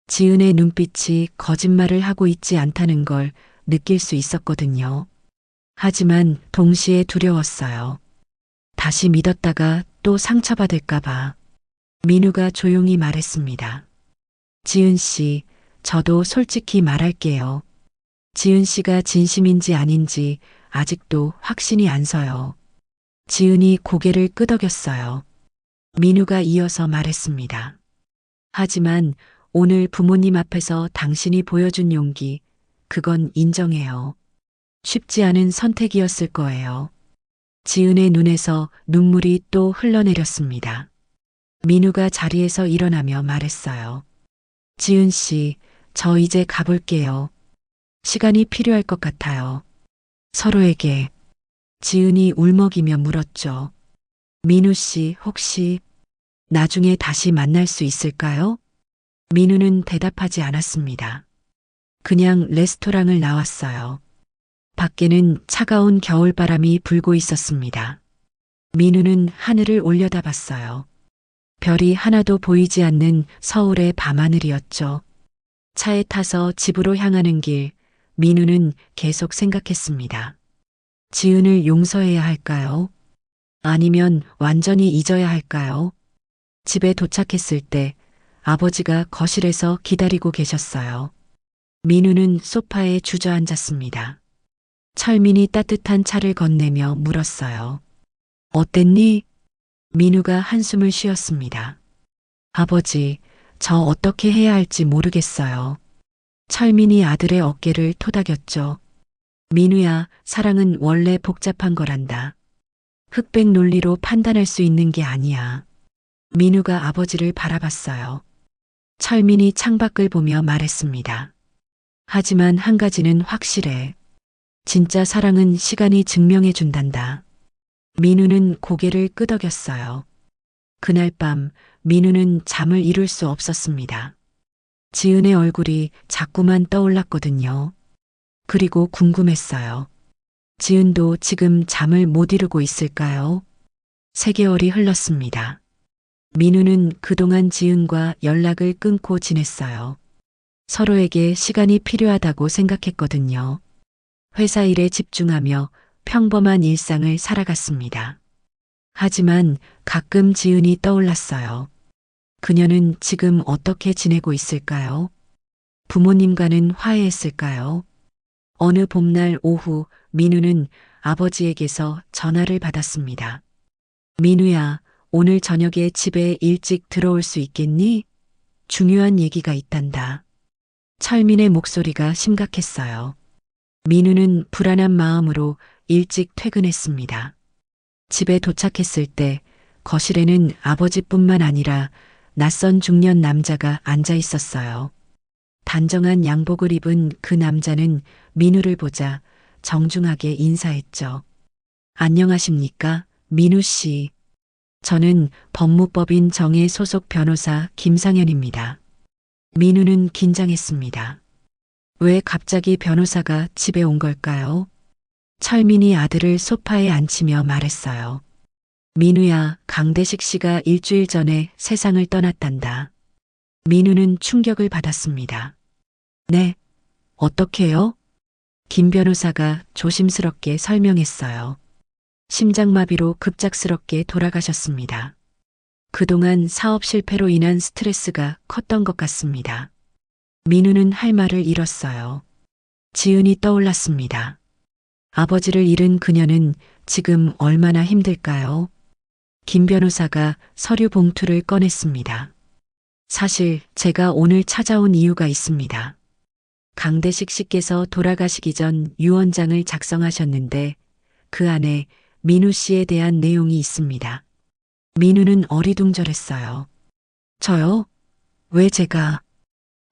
지은의 눈빛이 거짓말을 하고 있지 않다는 걸 느낄 수 있었거든요. 하지만 동시에 두려웠어요. 다시 믿었다가 또 상처받을까봐. 민우가 조용히 말했습니다. 지은 씨, 저도 솔직히 말할게요. 지은 씨가 진심인지 아닌지 아직도 확신이 안 서요. 지은이 고개를 끄덕였어요. 민우가 이어서 말했습니다. 하지만 오늘 부모님 앞에서 당신이 보여준 용기, 그건 인정해요. 쉽지 않은 선택이었을 거예요. 지은의 눈에서 눈물이 또 흘러내렸습니다. 민우가 자리에서 일어나며 말했어요. 지은 씨, 저 이제 가볼게요. 시간이 필요할 것 같아요. 서로에게. 지은이 울먹이며 물었죠. 민우 씨, 혹시 나중에 다시 만날 수 있을까요? 민우는 대답하지 않았습니다. 그냥 레스토랑을 나왔어요. 밖에는 차가운 겨울바람이 불고 있었습니다. 민우는 하늘을 올려다봤어요. 별이 하나도 보이지 않는 서울의 밤하늘이었죠. 차에 타서 집으로 향하는 길, 민우는 계속 생각했습니다. 지은을 용서해야 할까요? 아니면 완전히 잊어야 할까요? 집에 도착했을 때 아버지가 거실에서 기다리고 계셨어요. 민우는 소파에 주저앉았습니다. 철민이 따뜻한 차를 건네며 물었어요. 어땠니? 민우가 한숨을 쉬었습니다. 아버지, 저 어떻게 해야 할지 모르겠어요. 철민이 아들의 어깨를 토닥였죠. 민우야, 사랑은 원래 복잡한 거란다. 흑백 논리로 판단할 수 있는 게 아니야. 민우가 아버지를 바라봤어요. 철민이 창밖을 보며 말했습니다. 하지만 한 가지는 확실해. 진짜 사랑은 시간이 증명해 준단다. 민우는 고개를 끄덕였어요. 그날 밤 민우는 잠을 이룰 수 없었습니다. 지은의 얼굴이 자꾸만 떠올랐거든요. 그리고 궁금했어요. 지은도 지금 잠을 못 이루고 있을까요? 3개월이 흘렀습니다. 민우는 그동안 지은과 연락을 끊고 지냈어요. 서로에게 시간이 필요하다고 생각했거든요. 회사 일에 집중하며 평범한 일상을 살아갔습니다. 하지만 가끔 지은이 떠올랐어요. 그녀는 지금 어떻게 지내고 있을까요? 부모님과는 화해했을까요? 어느 봄날 오후 민우는 아버지에게서 전화를 받았습니다. 민우야, 오늘 저녁에 집에 일찍 들어올 수 있겠니? 중요한 얘기가 있단다. 철민의 목소리가 심각했어요. 민우는 불안한 마음으로 일찍 퇴근했습니다. 집에 도착했을 때 거실에는 아버지뿐만 아니라 낯선 중년 남자가 앉아 있었어요. 단정한 양복을 입은 그 남자는 민우를 보자 정중하게 인사했죠. 안녕하십니까, 민우 씨. 저는 법무법인 정의 소속 변호사 김상현입니다. 민우는 긴장했습니다. 왜 갑자기 변호사가 집에 온 걸까요? 철민이 아들을 소파에 앉히며 말했어요. 민우야, 강대식 씨가 일주일 전에 세상을 떠났단다. 민우는 충격을 받았습니다. 네, 어떻게요? 김 변호사가 조심스럽게 설명했어요. 심장마비로 급작스럽게 돌아가셨습니다. 그동안 사업 실패로 인한 스트레스가 컸던 것 같습니다. 민우는 할 말을 잃었어요. 지은이 떠올랐습니다. 아버지를 잃은 그녀는 지금 얼마나 힘들까요? 김 변호사가 서류 봉투를 꺼냈습니다. 사실 제가 오늘 찾아온 이유가 있습니다. 강대식 씨께서 돌아가시기 전 유언장을 작성하셨는데 그 안에 민우 씨에 대한 내용이 있습니다. 민우는 어리둥절했어요. 저요? 왜 제가?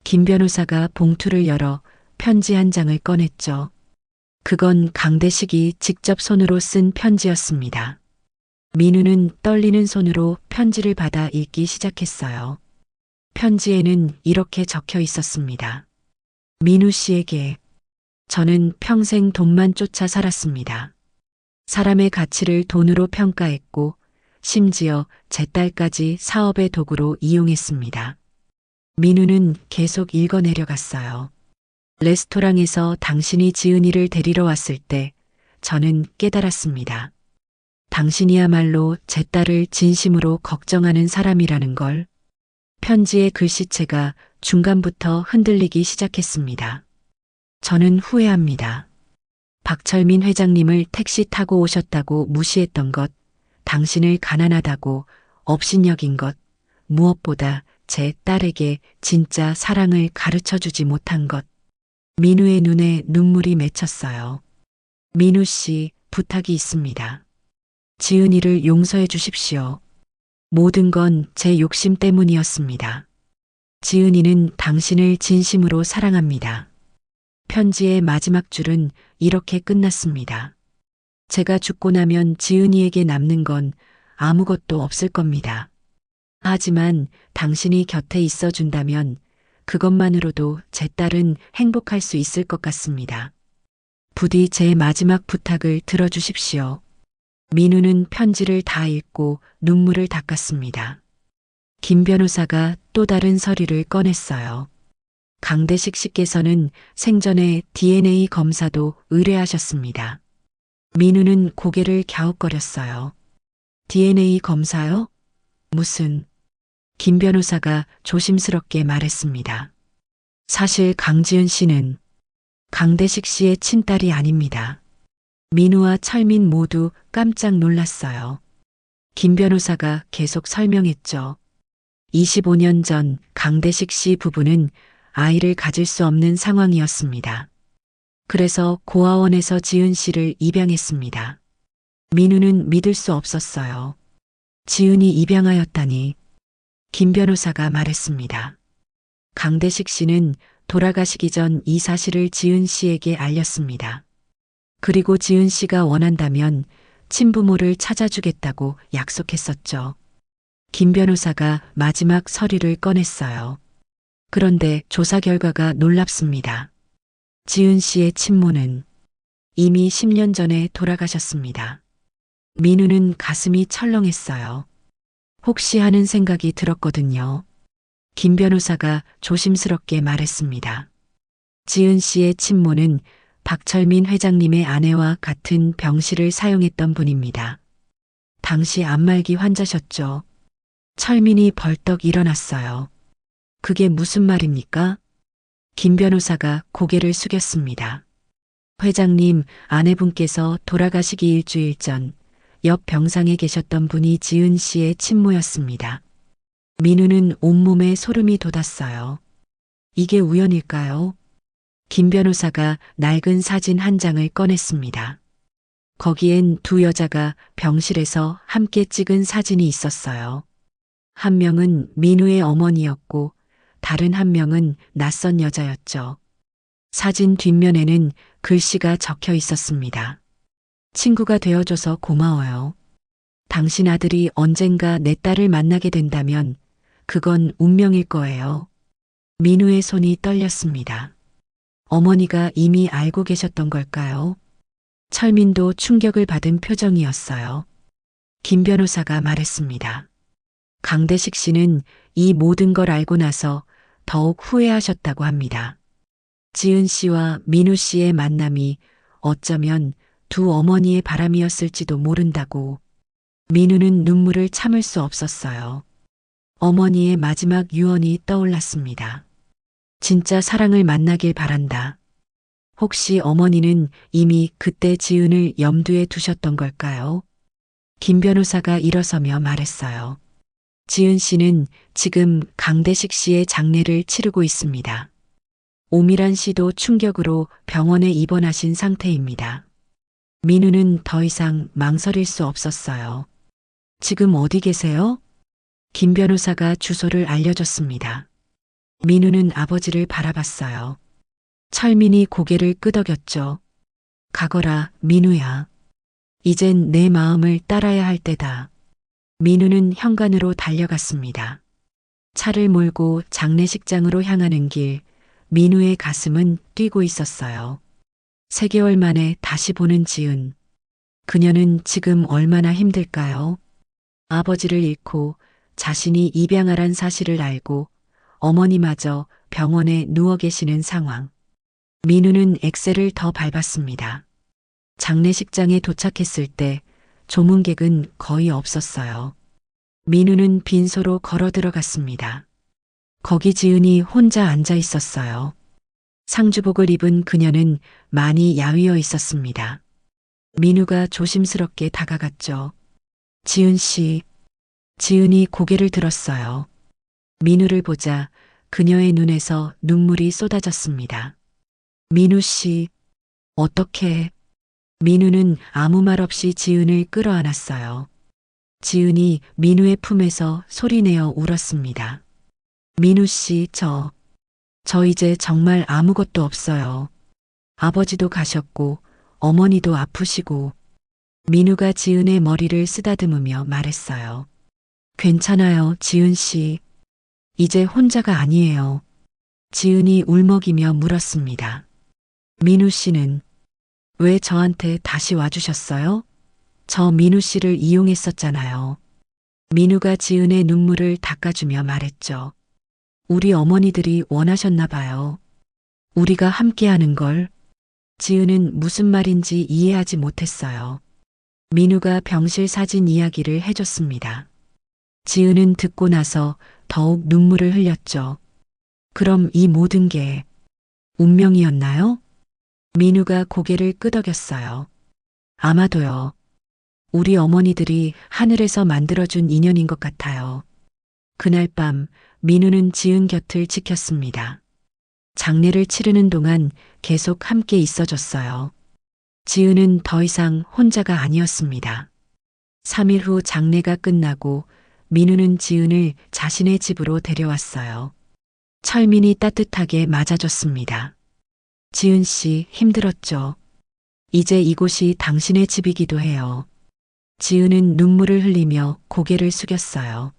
김 변호사가 봉투를 열어 편지 한 장을 꺼냈죠. 그건 강대식이 직접 손으로 쓴 편지였습니다. 민우는 떨리는 손으로 편지를 받아 읽기 시작했어요. 편지에는 이렇게 적혀 있었습니다. 민우 씨에게 저는 평생 돈만 쫓아 살았습니다. 사람의 가치를 돈으로 평가했고 심지어 제 딸까지 사업의 도구로 이용했습니다. 민우는 계속 읽어내려갔어요. 레스토랑에서 당신이 지은이를 데리러 왔을 때 저는 깨달았습니다. 당신이야말로 제 딸을 진심으로 걱정하는 사람이라는 걸. 편지의 글씨체가 중간부터 흔들리기 시작했습니다. 저는 후회합니다. 박철민 회장님을 택시 타고 오셨다고 무시했던 것, 당신을 가난하다고 업신여긴 것, 무엇보다 제 딸에게 진짜 사랑을 가르쳐 주지 못한 것. 민우의 눈에 눈물이 맺혔어요. 민우 씨, 부탁이 있습니다. 지은이를 용서해 주십시오. 모든 건 제 욕심 때문이었습니다. 지은이는 당신을 진심으로 사랑합니다. 편지의 마지막 줄은 이렇게 끝났습니다. 제가 죽고 나면 지은이에게 남는 건 아무것도 없을 겁니다. 하지만 당신이 곁에 있어 준다면 그것만으로도 제 딸은 행복할 수 있을 것 같습니다. 부디 제 마지막 부탁을 들어주십시오. 민우는 편지를 다 읽고 눈물을 닦았습니다. 김 변호사가 또 다른 서류를 꺼냈어요. 강대식 씨께서는 생전에 DNA 검사도 의뢰하셨습니다. 민우는 고개를 갸웃거렸어요. DNA 검사요? 무슨? 김 변호사가 조심스럽게 말했습니다. 사실 강지은 씨는 강대식 씨의 친딸이 아닙니다. 민우와 철민 모두 깜짝 놀랐어요. 김 변호사가 계속 설명했죠. 25년 전 강대식 씨 부부는 아이를 가질 수 없는 상황이었습니다. 그래서 고아원에서 지은 씨를 입양했습니다. 민우는 믿을 수 없었어요. 지은이 입양하였다니. 김 변호사가 말했습니다. 강대식 씨는 돌아가시기 전 이 사실을 지은 씨에게 알렸습니다. 그리고 지은 씨가 원한다면 친부모를 찾아주겠다고 약속했었죠. 김 변호사가 마지막 서류를 꺼냈어요. 그런데 조사 결과가 놀랍습니다. 지은 씨의 친모는 이미 10년 전에 돌아가셨습니다. 민우는 가슴이 철렁했어요. 혹시 하는 생각이 들었거든요. 김 변호사가 조심스럽게 말했습니다. 지은 씨의 친모는 박철민 회장님의 아내와 같은 병실을 사용했던 분입니다. 당시 안말기 환자셨죠. 철민이 벌떡 일어났어요. 그게 무슨 말입니까? 김 변호사가 고개를 숙였습니다. 회장님, 아내분께서 돌아가시기 일주일 전 옆 병상에 계셨던 분이 지은 씨의 친모였습니다. 민우는 온몸에 소름이 돋았어요. 이게 우연일까요? 김 변호사가 낡은 사진 한 장을 꺼냈습니다. 거기엔 두 여자가 병실에서 함께 찍은 사진이 있었어요. 한 명은 민우의 어머니였고 다른 한 명은 낯선 여자였죠. 사진 뒷면에는 글씨가 적혀 있었습니다. 친구가 되어줘서 고마워요. 당신 아들이 언젠가 내 딸을 만나게 된다면 그건 운명일 거예요. 민우의 손이 떨렸습니다. 어머니가 이미 알고 계셨던 걸까요? 철민도 충격을 받은 표정이었어요. 김 변호사가 말했습니다. 강대식 씨는 이 모든 걸 알고 나서 더욱 후회하셨다고 합니다. 지은 씨와 민우 씨의 만남이 어쩌면 두 어머니의 바람이었을지도 모른다고. 민우는 눈물을 참을 수 없었어요. 어머니의 마지막 유언이 떠올랐습니다. 진짜 사랑을 만나길 바란다. 혹시 어머니는 이미 그때 지은을 염두에 두셨던 걸까요? 김 변호사가 일어서며 말했어요. 지은 씨는 지금 강대식 씨의 장례를 치르고 있습니다. 오미란 씨도 충격으로 병원에 입원하신 상태입니다. 민우는 더 이상 망설일 수 없었어요. 지금 어디 계세요? 김 변호사가 주소를 알려줬습니다. 민우는 아버지를 바라봤어요. 철민이 고개를 끄덕였죠. 가거라, 민우야. 이젠 내 마음을 따라야 할 때다. 민우는 현관으로 달려갔습니다. 차를 몰고 장례식장으로 향하는 길, 민우의 가슴은 뛰고 있었어요. 3개월 만에 다시 보는 지은. 그녀는 지금 얼마나 힘들까요? 아버지를 잃고 자신이 입양아란 사실을 알고 어머니마저 병원에 누워 계시는 상황. 민우는 엑셀을 더 밟았습니다. 장례식장에 도착했을 때 조문객은 거의 없었어요. 민우는 빈소로 걸어 들어갔습니다. 거기 지은이 혼자 앉아 있었어요. 상주복을 입은 그녀는 많이 야위어 있었습니다. 민우가 조심스럽게 다가갔죠. 지은 씨. 지은이 고개를 들었어요. 민우를 보자 그녀의 눈에서 눈물이 쏟아졌습니다. 민우 씨. 어떻게? 민우는 아무 말 없이 지은을 끌어안았어요. 지은이 민우의 품에서 소리내어 울었습니다. 민우 씨, 저 이제 정말 아무것도 없어요. 아버지도 가셨고 어머니도 아프시고. 민우가 지은의 머리를 쓰다듬으며 말했어요. 괜찮아요, 지은 씨. 이제 혼자가 아니에요. 지은이 울먹이며 물었습니다. 민우 씨는 왜 저한테 다시 와주셨어요? 저 민우 씨를 이용했었잖아요. 민우가 지은의 눈물을 닦아주며 말했죠. 우리 어머니들이 원하셨나 봐요. 우리가 함께하는 걸. 지은은 무슨 말인지 이해하지 못했어요. 민우가 병실 사진 이야기를 해줬습니다. 지은은 듣고 나서 더욱 눈물을 흘렸죠. 그럼 이 모든 게 운명이었나요? 민우가 고개를 끄덕였어요. 아마도요. 우리 어머니들이 하늘에서 만들어준 인연인 것 같아요. 그날 밤 민우는 지은 곁을 지켰습니다. 장례를 치르는 동안 계속 함께 있어줬어요. 지은은 더 이상 혼자가 아니었습니다. 3일 후 장례가 끝나고 민우는 지은을 자신의 집으로 데려왔어요. 철민이 따뜻하게 맞아줬습니다. 지은 씨 힘들었죠? 이제 이곳이 당신의 집이기도 해요. 지은은 눈물을 흘리며 고개를 숙였어요.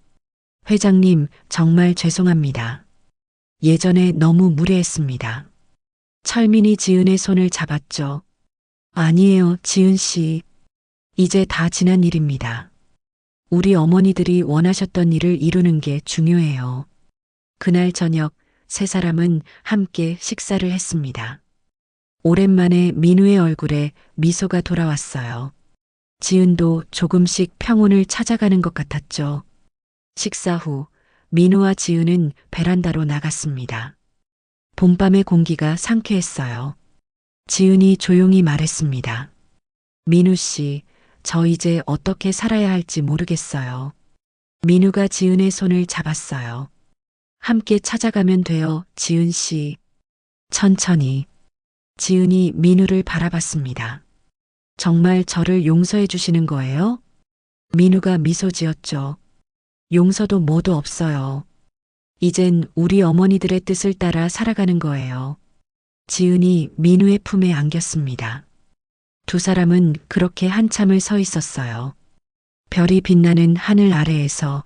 회장님, 정말 죄송합니다. 예전에 너무 무례했습니다. 철민이 지은의 손을 잡았죠. 아니에요, 지은 씨. 이제 다 지난 일입니다. 우리 어머니들이 원하셨던 일을 이루는 게 중요해요. 그날 저녁 세 사람은 함께 식사를 했습니다. 오랜만에 민우의 얼굴에 미소가 돌아왔어요. 지은도 조금씩 평온을 찾아가는 것 같았죠. 식사 후 민우와 지은은 베란다로 나갔습니다. 봄밤의 공기가 상쾌했어요. 지은이 조용히 말했습니다. 민우 씨, 저 이제 어떻게 살아야 할지 모르겠어요. 민우가 지은의 손을 잡았어요. 함께 찾아가면 돼요, 지은 씨. 천천히. 지은이 민우를 바라봤습니다. 정말 저를 용서해 주시는 거예요? 민우가 미소 지었죠. 용서도 뭐도 없어요. 이젠 우리 어머니들의 뜻을 따라 살아가는 거예요. 지은이 민우의 품에 안겼습니다. 두 사람은 그렇게 한참을 서 있었어요. 별이 빛나는 하늘 아래에서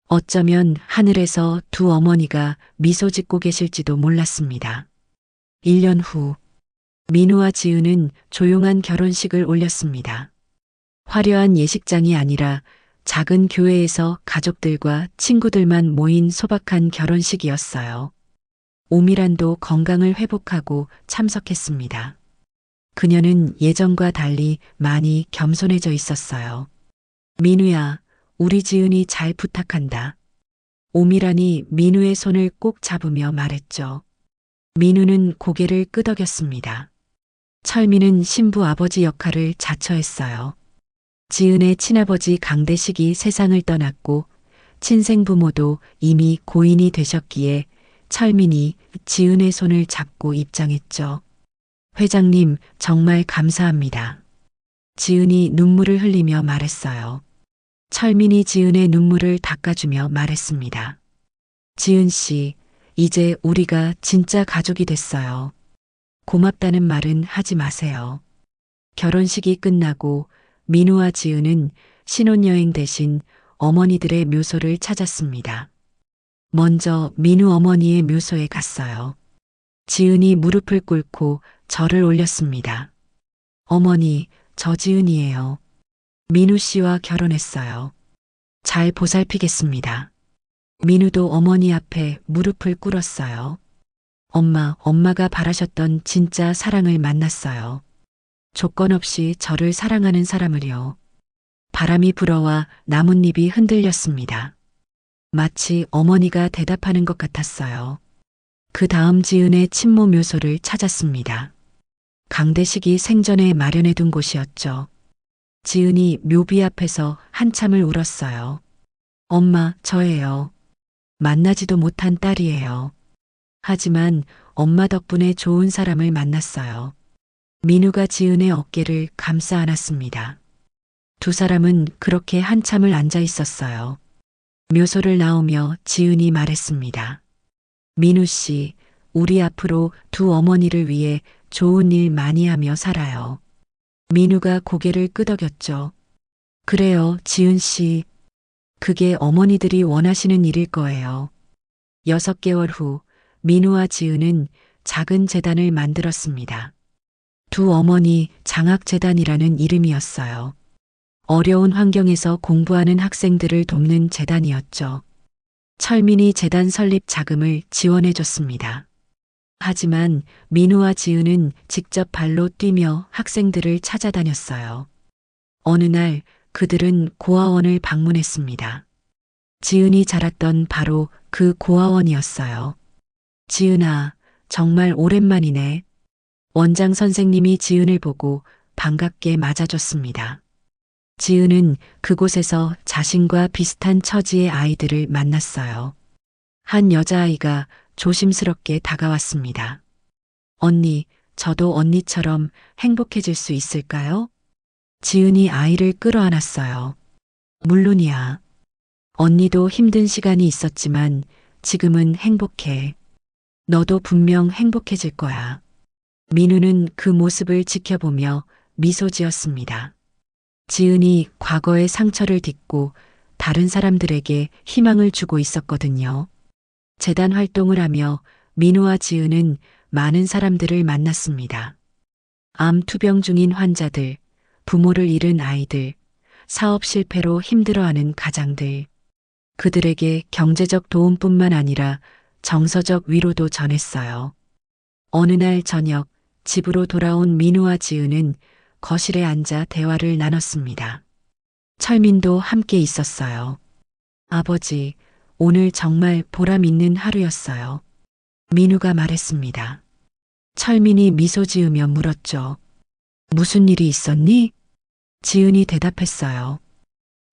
어쩌면 하늘에서 두 어머니가 미소 짓고 계실지도 몰랐습니다. 1년 후 민우와 지은은 조용한 결혼식을 올렸습니다. 화려한 예식장이 아니라 작은 교회에서 가족들과 친구들만 모인 소박한 결혼식이었어요. 오미란도 건강을 회복하고 참석했습니다. 그녀는 예전과 달리 많이 겸손해져 있었어요. 민우야, 우리 지은이 잘 부탁한다. 오미란이 민우의 손을 꼭 잡으며 말했죠. 민우는 고개를 끄덕였습니다. 철민은 신부 아버지 역할을 자처했어요. 지은의 친아버지 강대식이 세상을 떠났고 친생 부모도 이미 고인이 되셨기에 철민이 지은의 손을 잡고 입장했죠. 회장님, 정말 감사합니다. 지은이 눈물을 흘리며 말했어요. 철민이 지은의 눈물을 닦아주며 말했습니다. 지은 씨, 이제 우리가 진짜 가족이 됐어요. 고맙다는 말은 하지 마세요. 결혼식이 끝나고 민우와 지은은 신혼여행 대신 어머니들의 묘소를 찾았습니다. 먼저 민우 어머니의 묘소에 갔어요. 지은이 무릎을 꿇고 절을 올렸습니다. 어머니, 저 지은이에요. 민우 씨와 결혼했어요. 잘 보살피겠습니다. 민우도 어머니 앞에 무릎을 꿇었어요. 엄마가 바라셨던 진짜 사랑을 만났어요. 조건 없이 저를 사랑하는 사람을요. 바람이 불어와 나뭇잎이 흔들렸습니다. 마치 어머니가 대답하는 것 같았어요. 그 다음 지은의 친모 묘소를 찾았습니다. 강대식이 생전에 마련해둔 곳이었죠. 지은이 묘비 앞에서 한참을 울었어요. 엄마, 저예요. 만나지도 못한 딸이에요. 하지만 엄마 덕분에 좋은 사람을 만났어요. 민우가 지은의 어깨를 감싸 안았습니다. 두 사람은 그렇게 한참을 앉아 있었어요. 묘소를 나오며 지은이 말했습니다. 민우 씨, 우리 앞으로 두 어머니를 위해 좋은 일 많이 하며 살아요. 민우가 고개를 끄덕였죠. 그래요, 지은 씨. 그게 어머니들이 원하시는 일일 거예요. 6개월 후 민우와 지은은 작은 재단을 만들었습니다. 두 어머니 장학재단이라는 이름이었어요. 어려운 환경에서 공부하는 학생들을 돕는 재단이었죠. 철민이 재단 설립 자금을 지원해줬습니다. 하지만 민우와 지은은 직접 발로 뛰며 학생들을 찾아다녔어요. 어느 날 그들은 고아원을 방문했습니다. 지은이 자랐던 바로 그 고아원이었어요. 지은아, 정말 오랜만이네. 원장 선생님이 지은을 보고 반갑게 맞아줬습니다. 지은은 그곳에서 자신과 비슷한 처지의 아이들을 만났어요. 한 여자아이가 조심스럽게 다가왔습니다. 언니, 저도 언니처럼 행복해질 수 있을까요? 지은이 아이를 끌어안았어요. 물론이야. 언니도 힘든 시간이 있었지만 지금은 행복해. 너도 분명 행복해질 거야. 민우는 그 모습을 지켜보며 미소 지었습니다. 지은이 과거의 상처를 딛고 다른 사람들에게 희망을 주고 있었거든요. 재단 활동을 하며 민우와 지은은 많은 사람들을 만났습니다. 암 투병 중인 환자들, 부모를 잃은 아이들, 사업 실패로 힘들어하는 가장들. 그들에게 경제적 도움뿐만 아니라 정서적 위로도 전했어요. 어느 날 저녁 집으로 돌아온 민우와 지은은 거실에 앉아 대화를 나눴습니다. 철민도 함께 있었어요. 아버지, 오늘 정말 보람 있는 하루였어요. 민우가 말했습니다. 철민이 미소 지으며 물었죠. 무슨 일이 있었니? 지은이 대답했어요.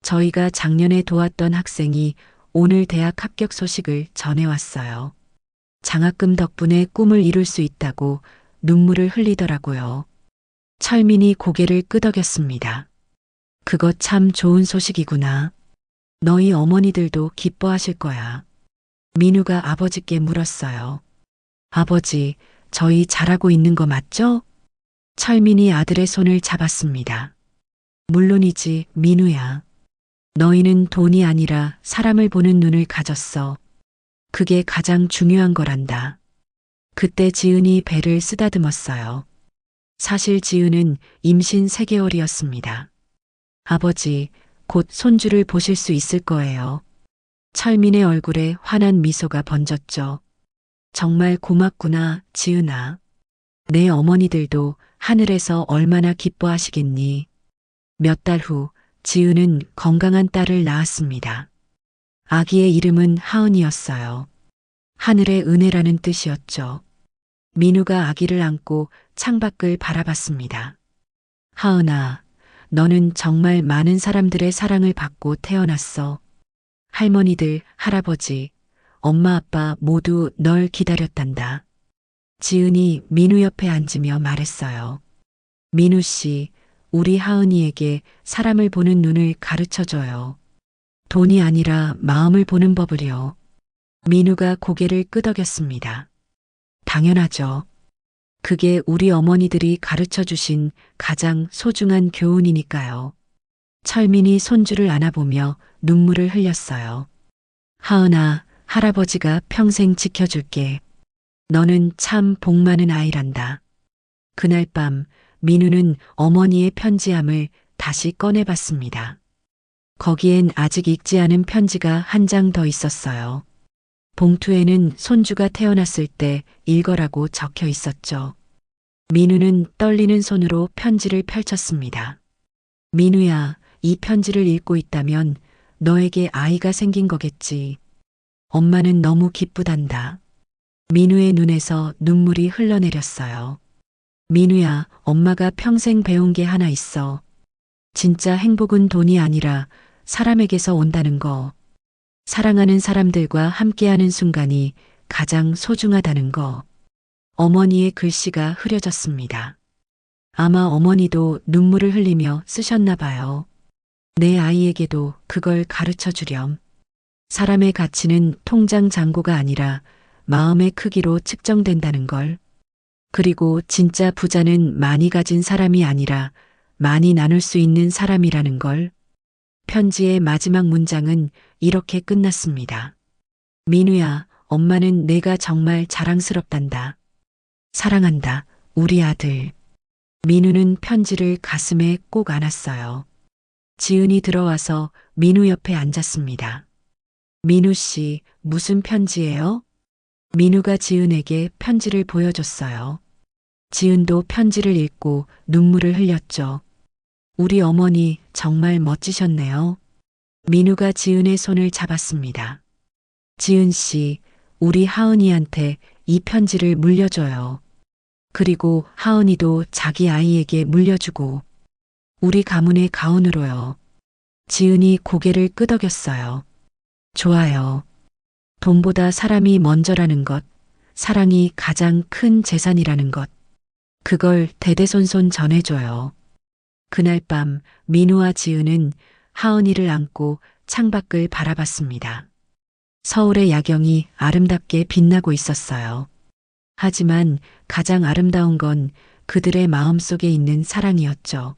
저희가 작년에 도왔던 학생이 오늘 대학 합격 소식을 전해왔어요. 장학금 덕분에 꿈을 이룰 수 있다고 눈물을 흘리더라고요. 철민이 고개를 끄덕였습니다. 그거 참 좋은 소식이구나. 너희 어머니들도 기뻐하실 거야. 민우가 아버지께 물었어요. 아버지, 저희 잘하고 있는 거 맞죠? 철민이 아들의 손을 잡았습니다. 물론이지, 민우야. 너희는 돈이 아니라 사람을 보는 눈을 가졌어. 그게 가장 중요한 거란다. 그때 지은이 배를 쓰다듬었어요. 사실 지은은 임신 3개월이었습니다. 아버지, 곧 손주를 보실 수 있을 거예요. 철민의 얼굴에 환한 미소가 번졌죠. 정말 고맙구나, 지은아. 내 어머니들도 하늘에서 얼마나 기뻐하시겠니. 몇 달 후 지은은 건강한 딸을 낳았습니다. 아기의 이름은 하은이었어요. 하늘의 은혜라는 뜻이었죠. 민우가 아기를 안고 창밖을 바라봤습니다. 하은아, 너는 정말 많은 사람들의 사랑을 받고 태어났어. 할머니들, 할아버지, 엄마, 아빠 모두 널 기다렸단다. 지은이 민우 옆에 앉으며 말했어요. 민우 씨, 우리 하은이에게 사람을 보는 눈을 가르쳐줘요. 돈이 아니라 마음을 보는 법을요. 민우가 고개를 끄덕였습니다. 당연하죠. 그게 우리 어머니들이 가르쳐 주신 가장 소중한 교훈이니까요. 철민이 손주를 안아보며 눈물을 흘렸어요. 하은아, 할아버지가 평생 지켜줄게. 너는 참 복 많은 아이란다. 그날 밤 민우는 어머니의 편지함을 다시 꺼내봤습니다. 거기엔 아직 읽지 않은 편지가 한 장 더 있었어요. 봉투에는 손주가 태어났을 때 읽어라고 적혀 있었죠. 민우는 떨리는 손으로 편지를 펼쳤습니다. 민우야, 이 편지를 읽고 있다면 너에게 아이가 생긴 거겠지. 엄마는 너무 기쁘단다. 민우의 눈에서 눈물이 흘러내렸어요. 민우야, 엄마가 평생 배운 게 하나 있어. 진짜 행복은 돈이 아니라 사람에게서 온다는 거. 사랑하는 사람들과 함께하는 순간이 가장 소중하다는 거. 어머니의 글씨가 흐려졌습니다. 아마 어머니도 눈물을 흘리며 쓰셨나 봐요. 내 아이에게도 그걸 가르쳐 주렴. 사람의 가치는 통장 잔고가 아니라 마음의 크기로 측정된다는 걸. 그리고 진짜 부자는 많이 가진 사람이 아니라 많이 나눌 수 있는 사람이라는 걸. 편지의 마지막 문장은 이렇게 끝났습니다. 민우야, 엄마는 내가 정말 자랑스럽단다. 사랑한다, 우리 아들. 민우는 편지를 가슴에 꼭 안았어요. 지은이 들어와서 민우 옆에 앉았습니다. 민우 씨, 무슨 편지예요? 민우가 지은에게 편지를 보여줬어요. 지은도 편지를 읽고 눈물을 흘렸죠. 우리 어머니 정말 멋지셨네요. 민우가 지은의 손을 잡았습니다. 지은 씨, 우리 하은이한테 이 편지를 물려줘요. 그리고 하은이도 자기 아이에게 물려주고 우리 가문의 가훈으로요. 지은이 고개를 끄덕였어요. 좋아요. 돈보다 사람이 먼저라는 것, 사랑이 가장 큰 재산이라는 것. 그걸 대대손손 전해줘요. 그날 밤 민우와 지은은 하은이를 안고 창밖을 바라봤습니다. 서울의 야경이 아름답게 빛나고 있었어요. 하지만 가장 아름다운 건 그들의 마음속에 있는 사랑이었죠.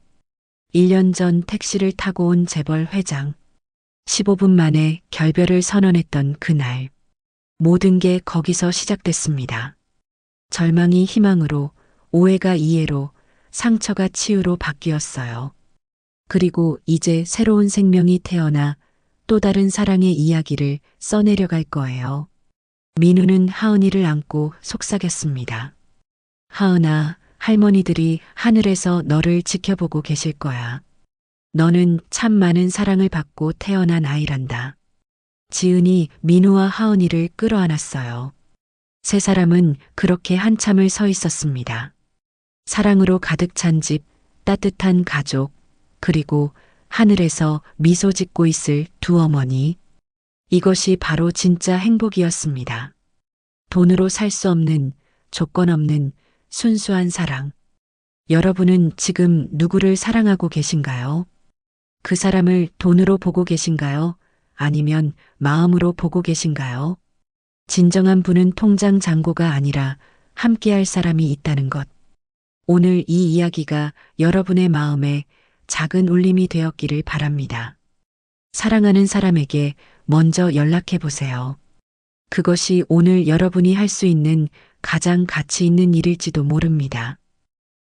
1년 전 택시를 타고 온 재벌 회장. 15분 만에 결별을 선언했던 그날. 모든 게 거기서 시작됐습니다. 절망이 희망으로, 오해가 이해로, 상처가 치유로 바뀌었어요. 그리고 이제 새로운 생명이 태어나 또 다른 사랑의 이야기를 써내려갈 거예요. 민우는 하은이를 안고 속삭였습니다. 하은아, 할머니들이 하늘에서 너를 지켜보고 계실 거야. 너는 참 많은 사랑을 받고 태어난 아이란다. 지은이 민우와 하은이를 끌어안았어요. 세 사람은 그렇게 한참을 서 있었습니다. 사랑으로 가득 찬 집, 따뜻한 가족, 그리고 하늘에서 미소 짓고 있을 두 어머니. 이것이 바로 진짜 행복이었습니다. 돈으로 살 수 없는, 조건 없는 순수한 사랑. 여러분은 지금 누구를 사랑하고 계신가요? 그 사람을 돈으로 보고 계신가요? 아니면 마음으로 보고 계신가요? 진정한 분은 통장 잔고가 아니라 함께할 사람이 있다는 것. 오늘 이 이야기가 여러분의 마음에 작은 울림이 되었기를 바랍니다. 사랑하는 사람에게 먼저 연락해 보세요. 그것이 오늘 여러분이 할 수 있는 가장 가치 있는 일일지도 모릅니다.